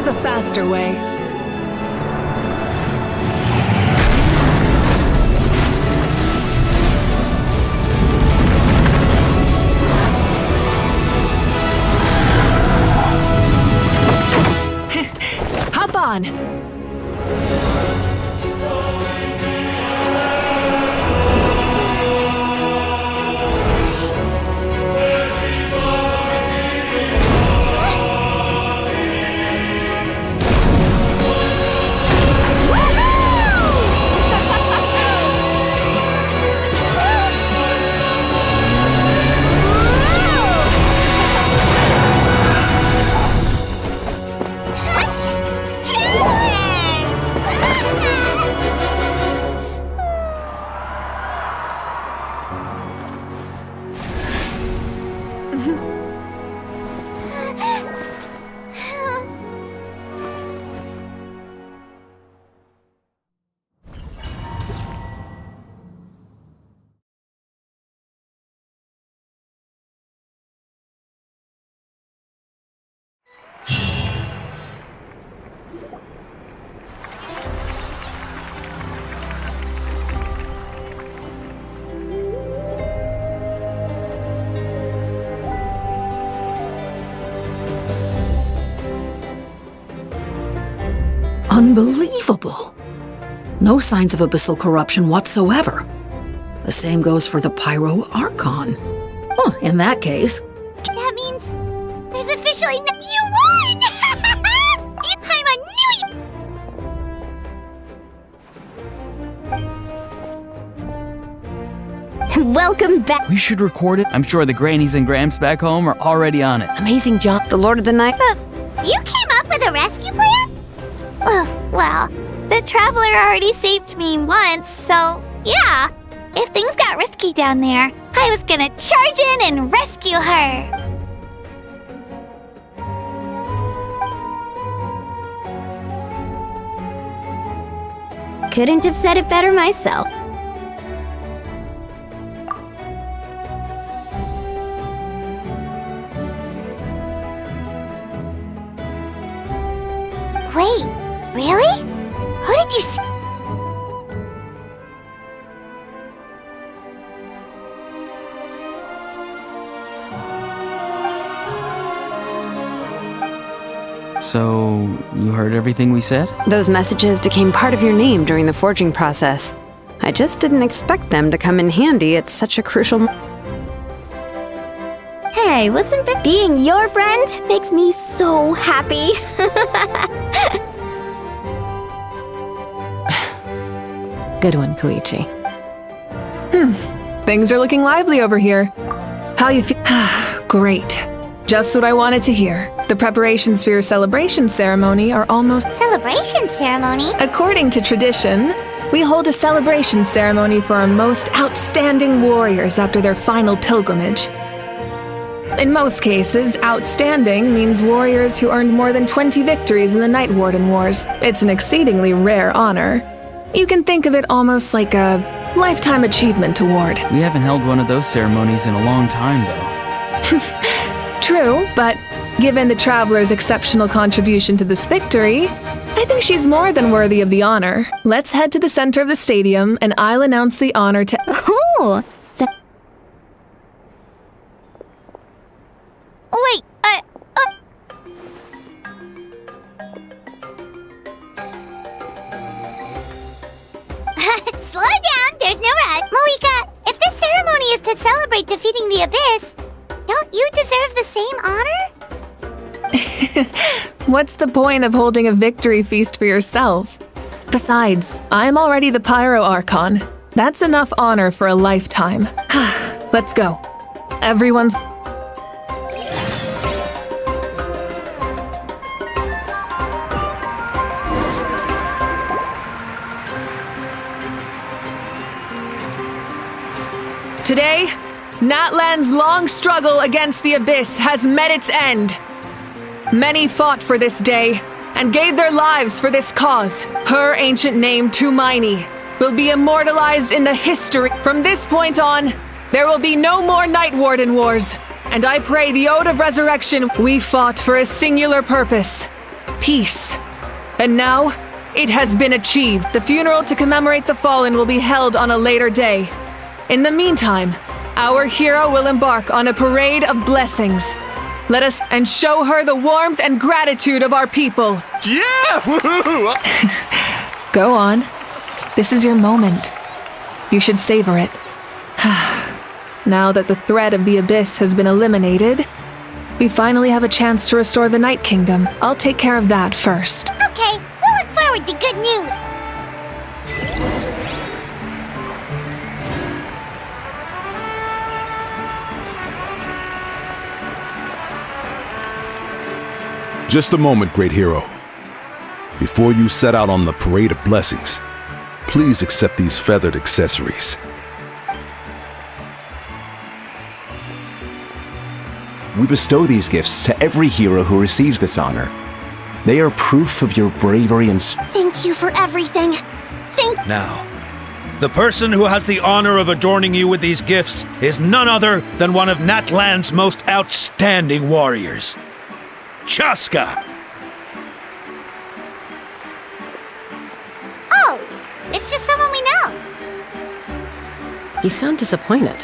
There's a faster way. Hop on! Unbelievable! No signs of abyssal corruption whatsoever. The same goes for the Pyro Archon. Huh, in that case... That means there's officially you won! I'm a new Welcome back. We should record it. I'm sure the grannies and gramps back home are already on it. Amazing job. The Lord of the Night... You came up with a rescue plan? Well, the Traveler already saved me once, so yeah. If things got risky down there, I was gonna charge in and rescue her. Couldn't have said it better myself. Wait, really? Who did you see? So, you heard everything we said? Those messages became part of your name during the forging process. I just didn't expect them to come in handy at such a crucial Hey, what's in bed? Being your friend makes me so happy. Good one, Koichi. Things are looking lively over here. How you feel? Great. Just what I wanted to hear. The preparations for your celebration ceremony are almost... Celebration ceremony? According to tradition, we hold a celebration ceremony for our most outstanding warriors after their final pilgrimage. In most cases, outstanding means warriors who earned more than 20 victories in the Night Warden Wars. It's an exceedingly rare honor. You can think of it almost like a lifetime achievement award. We haven't held one of those ceremonies in a long time, though. True, but given the Traveler's exceptional contribution to this victory, I think she's more than worthy of the honor. Let's head to the center of the stadium, and I'll announce the honor to... Ooh! Wait, Slow down, there's no rush. Moika, if this ceremony is to celebrate defeating the Abyss, don't you deserve the same honor? What's the point of holding a victory feast for yourself? Besides, I'm already the Pyro Archon. That's enough honor for a lifetime. Let's go. Everyone's... Today, Natlan's long struggle against the Abyss has met its end. Many fought for this day and gave their lives for this cause. Her ancient name, Tumaini, will be immortalized in the history. From this point on, there will be no more Night Warden Wars, and I pray the Ode of Resurrection we fought for a singular purpose. peace. And now, it has been achieved. The funeral to commemorate the fallen will be held on a later day. In the meantime, our hero will embark on a parade of blessings. Let us and show her the warmth and gratitude of our people. Yeah! Woohoo! Go on. This is your moment. You should savor it. Now that the threat of the Abyss has been eliminated, we finally have a chance to restore the Night Kingdom. I'll take care of that first. Okay, we'll look forward to good news. Just a moment, great hero. Before you set out on the parade of blessings, please accept these feathered accessories. We bestow these gifts to every hero who receives this honor. They are proof of your bravery and Thank you for everything. Now, the person who has the honor of adorning you with these gifts is none other than one of Natlan's most outstanding warriors, Chaska. Oh, it's just someone we know. You sound disappointed.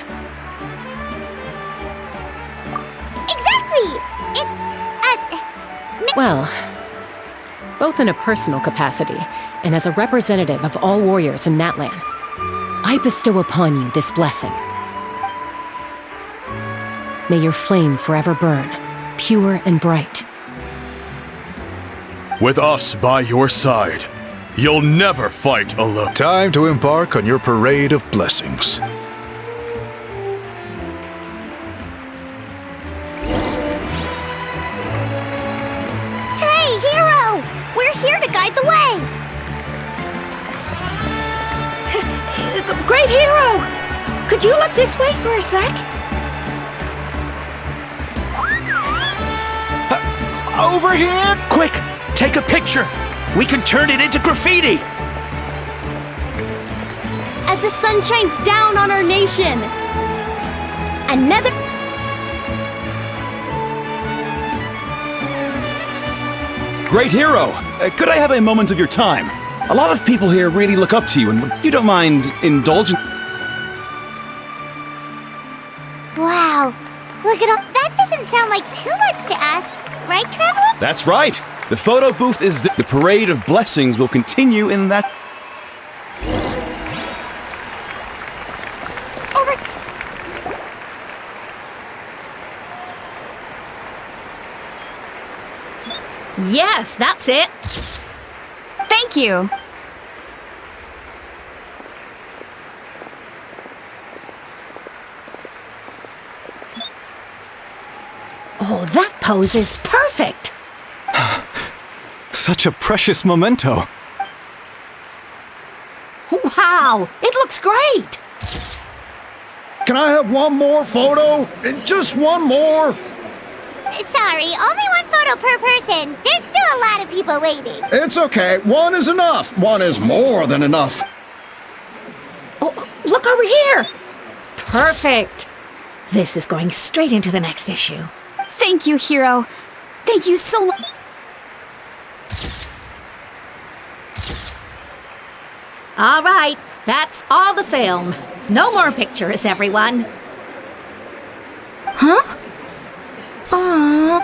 Exactly! Well, both in a personal capacity and as a representative of all warriors in Natlan, I bestow upon you this blessing. May your flame forever burn, pure and bright. With us by your side, you'll never fight alone. Time to embark on your parade of blessings. Hey, hero! We're here to guide the way! Great hero! Could you look this way for a sec? Over here! Quick, take a picture. We can turn it into graffiti. As the sun shines down on our nation, another... Great hero! Could I have a moment of your time? A lot of people here really look up to you, and you don't mind indulging... Wow, look at all... That doesn't sound like too much to ask, right, Traveler? That's right! The photo booth is the parade of blessings will continue in that... Yes, that's it. Thank you. Oh, that pose is perfect. Such a precious memento. Wow, it looks great. Can I have one more photo? Just one more. Sorry, only one photo per person. There's still a lot of people waiting. It's okay. One is enough. One is more than enough. Oh, look over here. Perfect. This is going straight into the next issue. Thank you, hero. Thank you so much. All right, that's all the film. No more pictures, everyone. Huh?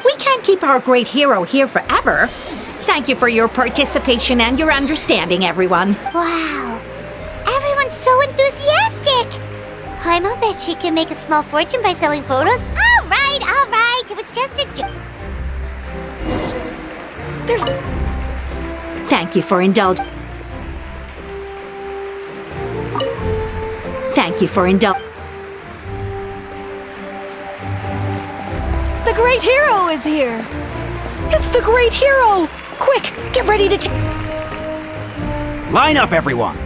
We can't keep our great hero here forever. Thank you for your participation and your understanding, everyone. Wow, everyone's so enthusiastic. I'll bet she can make a small fortune by selling photos. All right, it was just a joke. Thank you for indulging. Thank you for indulging. The great hero is here. It's the great hero! Quick, get ready to... Line up, everyone.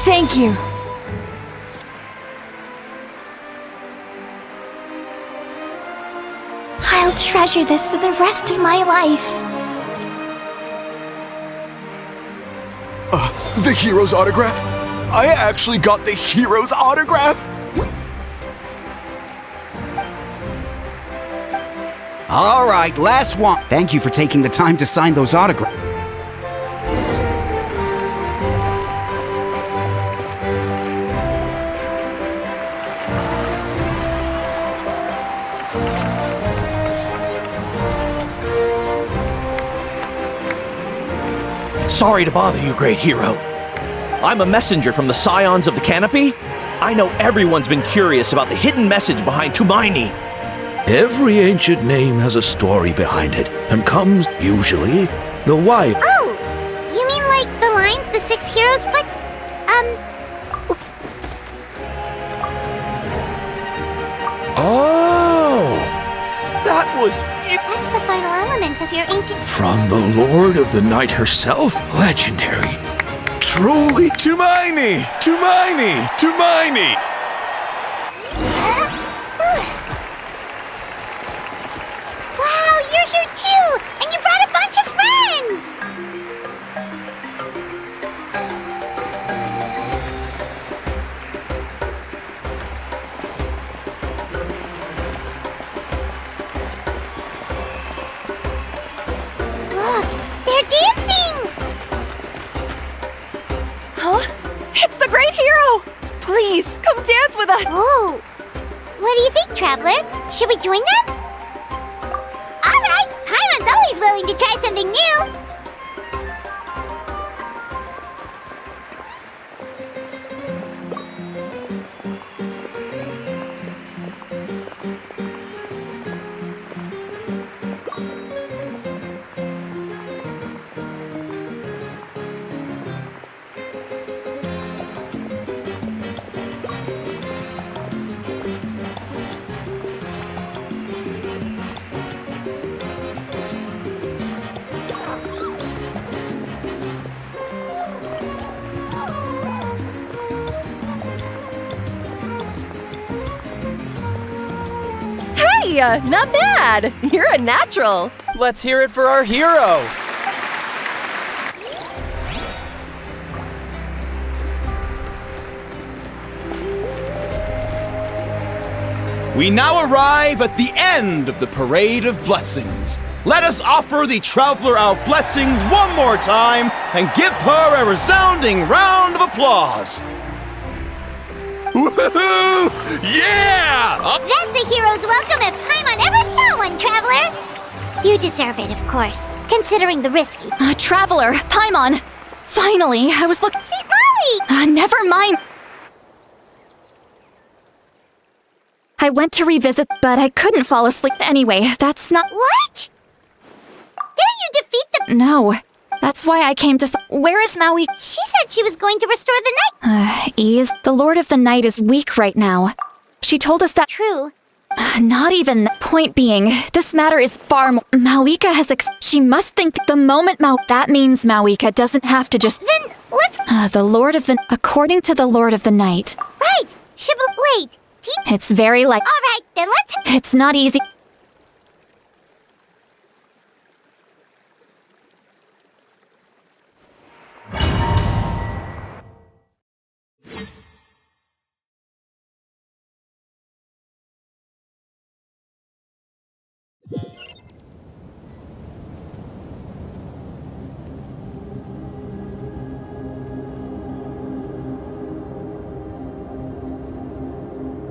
Thank you. I'll treasure this for the rest of my life. The hero's autograph? I actually got the hero's autograph? All right, last one. Thank you for taking the time to sign those autographs. Sorry to bother you, great hero. I'm a messenger from the Scions of the Canopy. I know everyone's been curious about the hidden message behind Tumaini. Every ancient name has a story behind it, and comes, usually, the why. Oh! You mean like the lines, the 6 heroes, but, Oh! That was... That's the final element of your ancient... From the Lord of the Night herself? Legendary. Truly, Tumaini! Tumaini! Tumaini! Wow, you're here too! And you brought a bunch of friends! Look, they're dancing! Huh? It's the great hero! Please, come dance with us! Oh! What do you think, Traveler? Should we join them? Alright! Paimon's always willing to try something new! Hey, not bad! You're a natural! Let's hear it for our hero! We now arrive at the end of the Parade of Blessings. Let us offer the Traveler our blessings one more time and give her a resounding round of applause. Woohoo! Yeah! That's a hero's welcome if Paimon ever saw one, Traveler! You deserve it, of course, considering the risk you... Traveler, Paimon! Finally, I was looking... See, Molly! Never mind! I went to revisit, but I couldn't fall asleep anyway. That's not... What? Didn't you defeat the... No. That's why I came to... Where is Maui? She said she was going to restore the night. Ease. The Lord of the Night is weak right now. She told us that... True. Not even. Point being, this matter is far more... Mauika has she must think the moment That means Mauika doesn't have to just... Then, let's... the Lord of the... According to the Lord of the Night. Right. Wait. It's very like... Alright, then let's... It's not easy.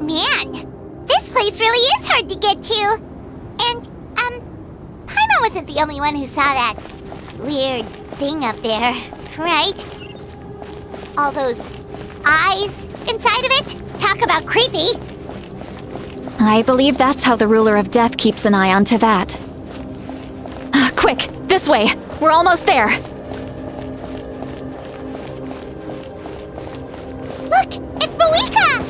Man, this place really is hard to get to. And, Paimon wasn't the only one who saw that weird thing up there, right? All those eyes inside of it? Talk about creepy. I believe that's how the ruler of death keeps an eye on Tevat. Quick, this way. We're almost there. Look, it's Mauika!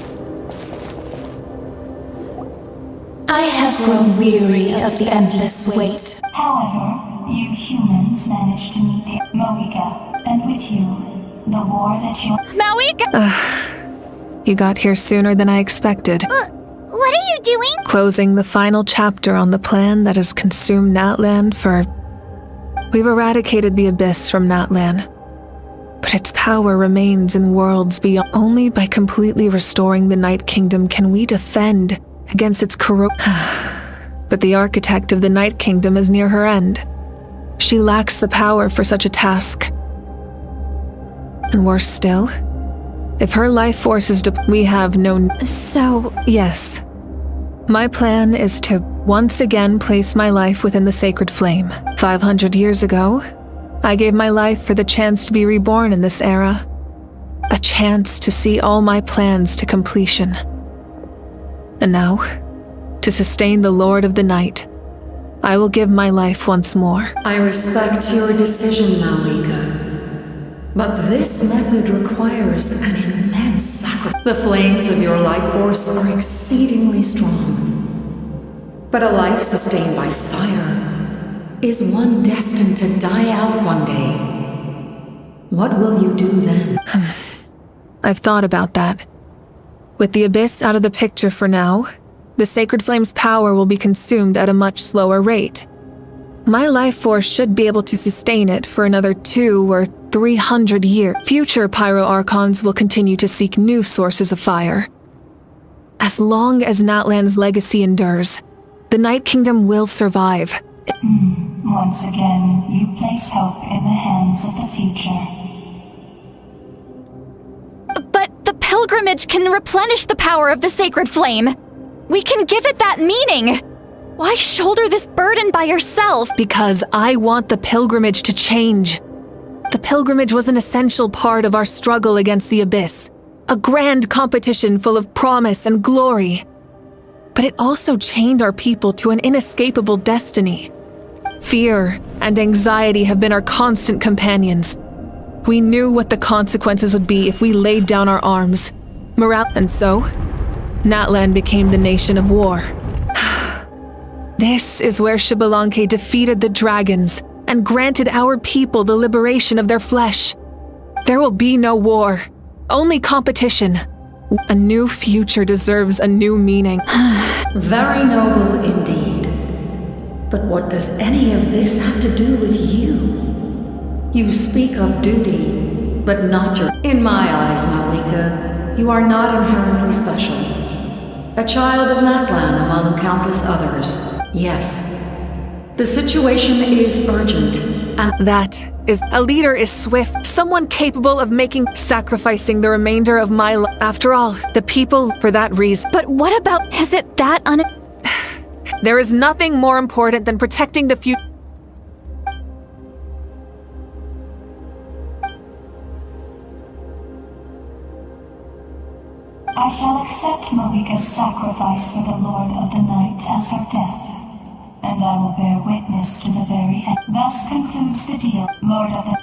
I have grown weary of the endless wait. However, you humans managed to meet the Mauika, and with you, The war that you... Mawika! You got here sooner than I expected. What are you doing? Closing the final chapter on the plan that has consumed Natlan for... We've eradicated the Abyss from Natlan, but its power remains in worlds beyond. Only by completely restoring the Night Kingdom can we defend against its But the architect of the Night Kingdom is near her end. She lacks the power for such a task. And worse still, if her life force is we have no... So... Yes. My plan is to once again place my life within the sacred flame. 500 years ago, I gave my life for the chance to be reborn in this era. A chance to see all my plans to completion. And now, to sustain the Lord of the Night, I will give my life once more. I respect your decision, Mawika. But this method requires an immense sacrifice. The flames of your life force are exceedingly strong. But a life sustained by fire is one destined to die out one day. What will you do then? I've thought about that. With the Abyss out of the picture for now, the Sacred Flame's power will be consumed at a much slower rate. My life force should be able to sustain it for another 200 or 300 years. Future Pyro-Archons will continue to seek new sources of fire. As long as Natlan's legacy endures, the Night Kingdom will survive. Once again, you place hope in the hands of the future. But the pilgrimage can replenish the power of the sacred flame. We can give it that meaning. Why shoulder this burden by yourself? Because I want the pilgrimage to change. The pilgrimage was an essential part of our struggle against the Abyss. A grand competition full of promise and glory. But it also chained our people to an inescapable destiny. Fear and anxiety have been our constant companions. We knew what the consequences would be if we laid down our arms. And so, Natlan became the nation of war. This is where Xbalanque defeated the dragons and granted our people the liberation of their flesh. There will be no war, only competition. A new future deserves a new meaning. Very noble indeed. But what does any of this have to do with you? You speak of duty, but not your... In my eyes, Mawika, you are not inherently special. A child of Natlan among countless others. Yes. The situation is urgent, and... That is... A leader is swift, someone capable of sacrificing the remainder of my life. After all, the people for that reason. But what about... Is it that There is nothing more important than protecting the future. I shall accept Mawika's sacrifice for the Lord of the Night as her death, and I will bear witness to the very end. Thus concludes the deal, Lord of the...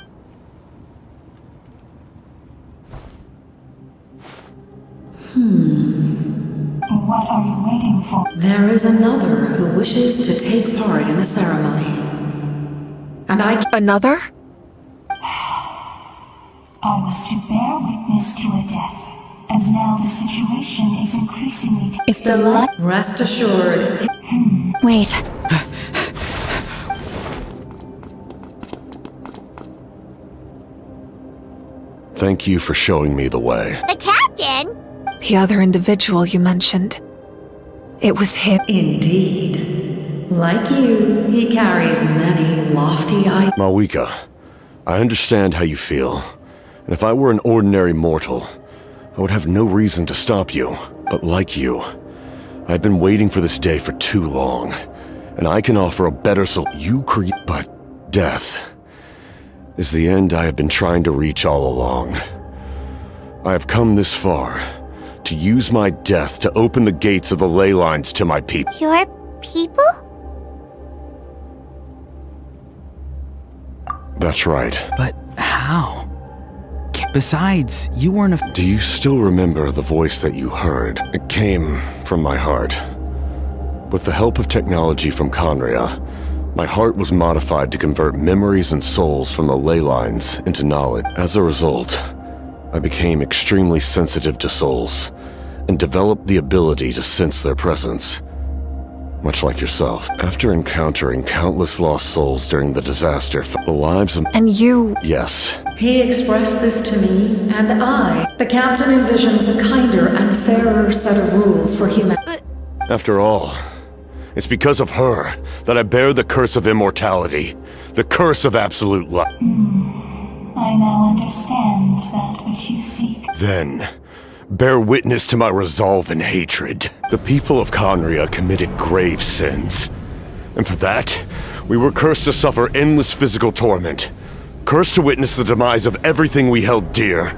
What are you waiting for? There is another who wishes to take part in the ceremony. And Another? I was to bear witness to a death, and now the situation is increasingly... If the light... Rest assured... Wait. Thank you for showing me the way. The captain? The other individual you mentioned. It was him. Indeed. Like you, he carries many lofty ideas. Mawika, I understand how you feel. And if I were an ordinary mortal, I would have no reason to stop you. But like you, I've been waiting for this day for too long. And I can offer a better solution. But death is the end I have been trying to reach all along. I have come this far to use my death to open the gates of the ley lines to my people. Your people? That's right. But how? Besides, you weren't Do you still remember the voice that you heard? It came from my heart. With the help of technology from Conria, my heart was modified to convert memories and souls from the ley lines into knowledge. As a result, I became extremely sensitive to souls, and developed the ability to sense their presence. Much like yourself, after encountering countless lost souls during the disaster, the lives of— And you— Yes. He expressed this to me, and the captain envisions a kinder and fairer set of rules for humanity. After all, it's because of her that I bear the curse of immortality, the curse of absolute life. I now understand that which you seek. Then, bear witness to my resolve and hatred. The people of Conria committed grave sins. And for that, we were cursed to suffer endless physical torment. Cursed to witness the demise of everything we held dear.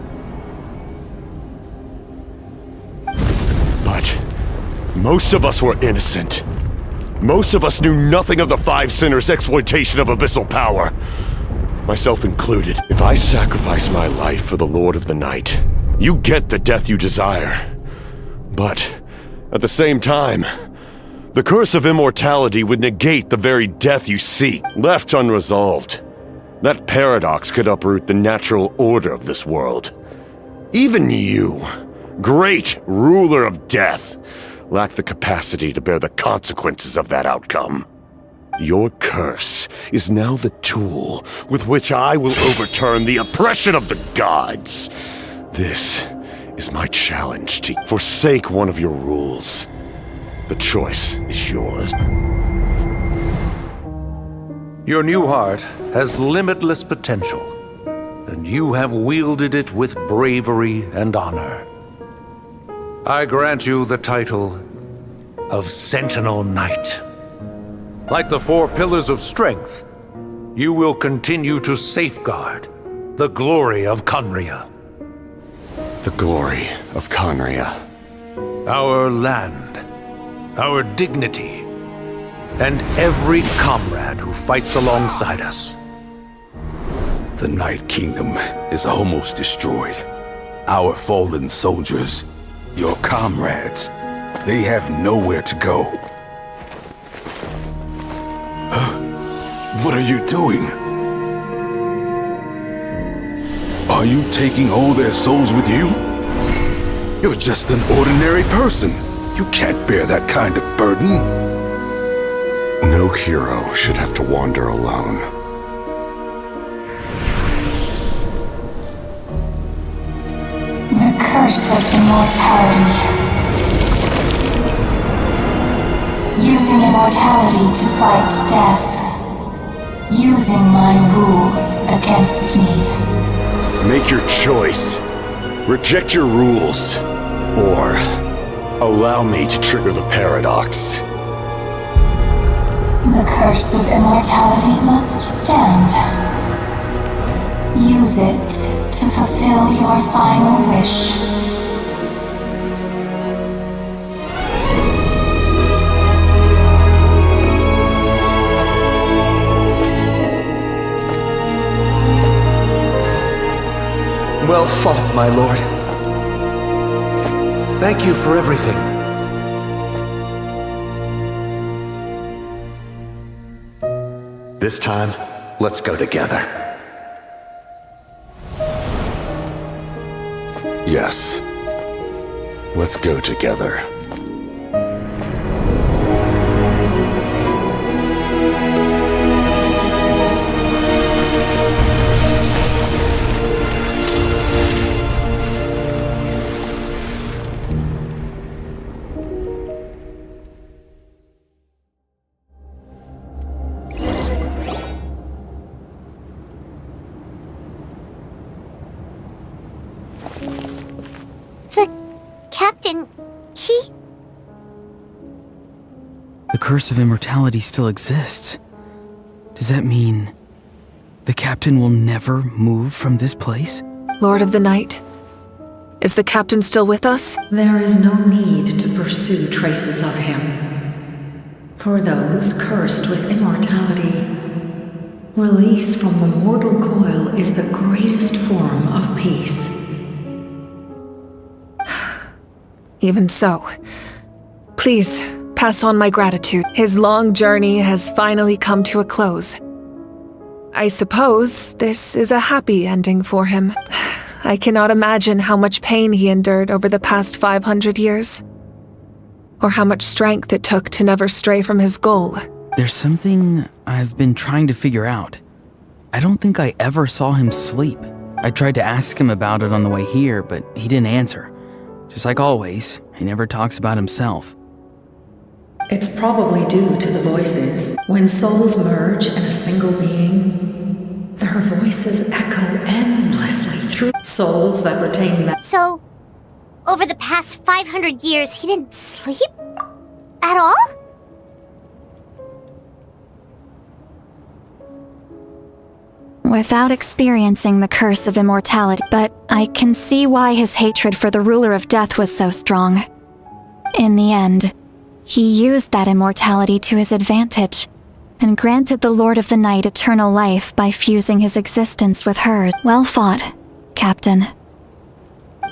But most of us were innocent. Most of us knew nothing of the Five Sinners' exploitation of abyssal power. Myself included. If I sacrifice my life for the Lord of the Night, you get the death you desire. But, at the same time, the curse of immortality would negate the very death you seek. Left unresolved, that paradox could uproot the natural order of this world. Even you, great ruler of death, lack the capacity to bear the consequences of that outcome. Your curse is now the tool with which I will overturn the oppression of the gods. This is my challenge to forsake one of your rules. The choice is yours. Your new heart has limitless potential, and you have wielded it with bravery and honor. I grant you the title of Sentinel Knight. Like the four pillars of strength, you will continue to safeguard the glory of Conria. The glory of Conria. Our land, our dignity, and every comrade who fights alongside us. The Night Kingdom is almost destroyed. Our fallen soldiers, your comrades, they have nowhere to go. Huh? What are you doing? Are you taking all their souls with you? You're just an ordinary person. You can't bear that kind of burden. No hero should have to wander alone. The curse of immortality. Using immortality to fight death. Using my rules against me. Make your choice. Reject your rules. Or allow me to trigger the paradox. The curse of immortality must stand. Use it to fulfill your final wish. Well fought, my lord. Thank you for everything. This time, let's go together. Yes. Let's go together. Captain, he... The curse of immortality still exists. Does that mean the captain will never move from this place? Lord of the Night, is the captain still with us? There is no need to pursue traces of him. For those cursed with immortality, release from the mortal coil is the greatest form of peace. Even so, please pass on my gratitude. His long journey has finally come to a close. I suppose this is a happy ending for him. I cannot imagine how much pain he endured over the past 500 years. Or how much strength it took to never stray from his goal. There's something I've been trying to figure out. I don't think I ever saw him sleep. I tried to ask him about it on the way here, but he didn't answer. Just like always, he never talks about himself. It's probably due to the voices. When souls merge in a single being, their voices echo endlessly through souls that retain that. So, over the past 500 years, he didn't sleep? At all? Without experiencing the curse of immortality, but I can see why his hatred for the ruler of death was so strong. In the end, he used that immortality to his advantage, and granted the Lord of the Night eternal life by fusing his existence with hers. Well fought, Captain.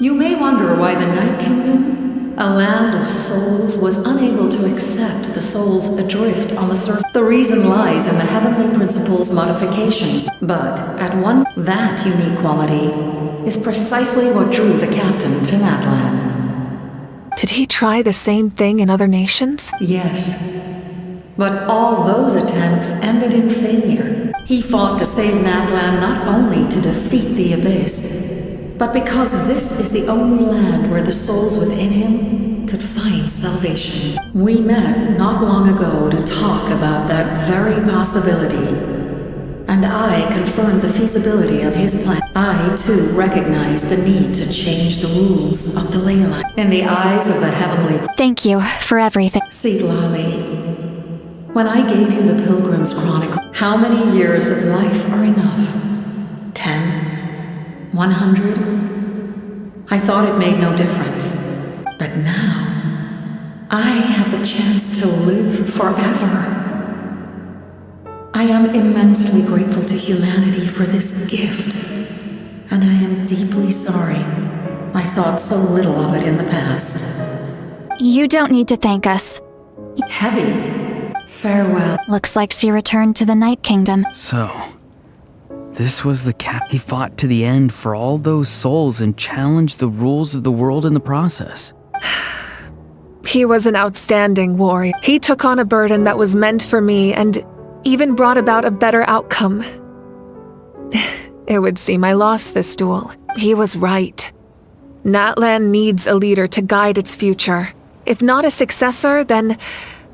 You may wonder why the Night Kingdom, a land of souls, was unable to accept the souls adrift on the surface. The reason lies in the Heavenly Principle's modifications, but at one, that unique quality is precisely what drew the captain to Natlan. Did he try the same thing in other nations? Yes. But all those attempts ended in failure. He fought to save Natlan not only to defeat the Abyss, but because this is the only land where the souls within him could find salvation. We met not long ago to talk about that very possibility, and I confirmed the feasibility of his plan. I, too, recognized the need to change the rules of the ley line. In the eyes of the Heavenly... Thank you for everything. See, Lolly, when I gave you the Pilgrim's Chronicle, how many years of life are enough? 10? 100? I thought it made no difference. But now, I have the chance to live forever. I am immensely grateful to humanity for this gift, and I am deeply sorry I thought so little of it in the past. You don't need to thank us. Heavy. Farewell. Looks like she returned to the Night Kingdom. So, this was the cap. He fought to the end for all those souls and challenged the rules of the world in the process. He was an outstanding warrior. He took on a burden that was meant for me and even brought about a better outcome. It would seem I lost this duel. He was right. Natlan needs a leader to guide its future. If not a successor, then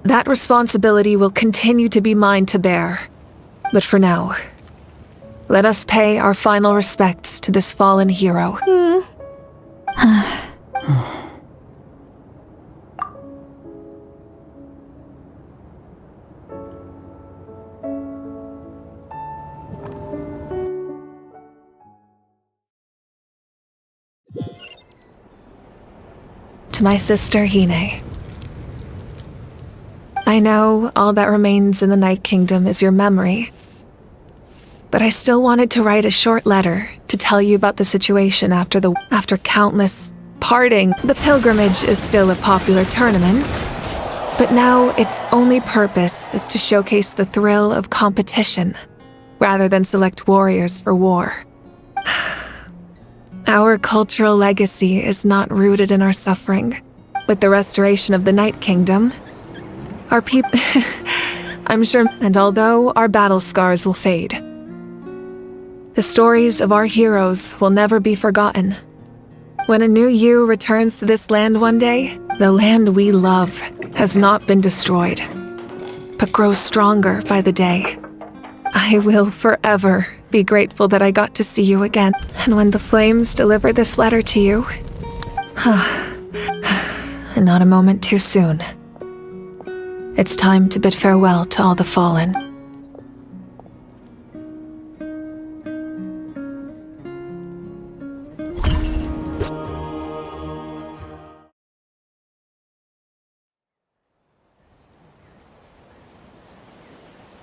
that responsibility will continue to be mine to bear. But for now, let us pay our final respects to this fallen hero. To my sister Hine. I know all that remains in the Night Kingdom is your memory, but I still wanted to write a short letter to tell you about the situation after countless parting. The pilgrimage is still a popular tournament, but now its only purpose is to showcase the thrill of competition rather than select warriors for war. Our cultural legacy is not rooted in our suffering. With the restoration of the Night Kingdom, our people... I'm sure... And although our battle scars will fade, the stories of our heroes will never be forgotten. When a new you returns to this land one day, the land we love has not been destroyed, but grows stronger by the day. I will forever be grateful that I got to see you again. And when the flames deliver this letter to you, and not a moment too soon, it's time to bid farewell to all the fallen.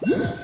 Yeah.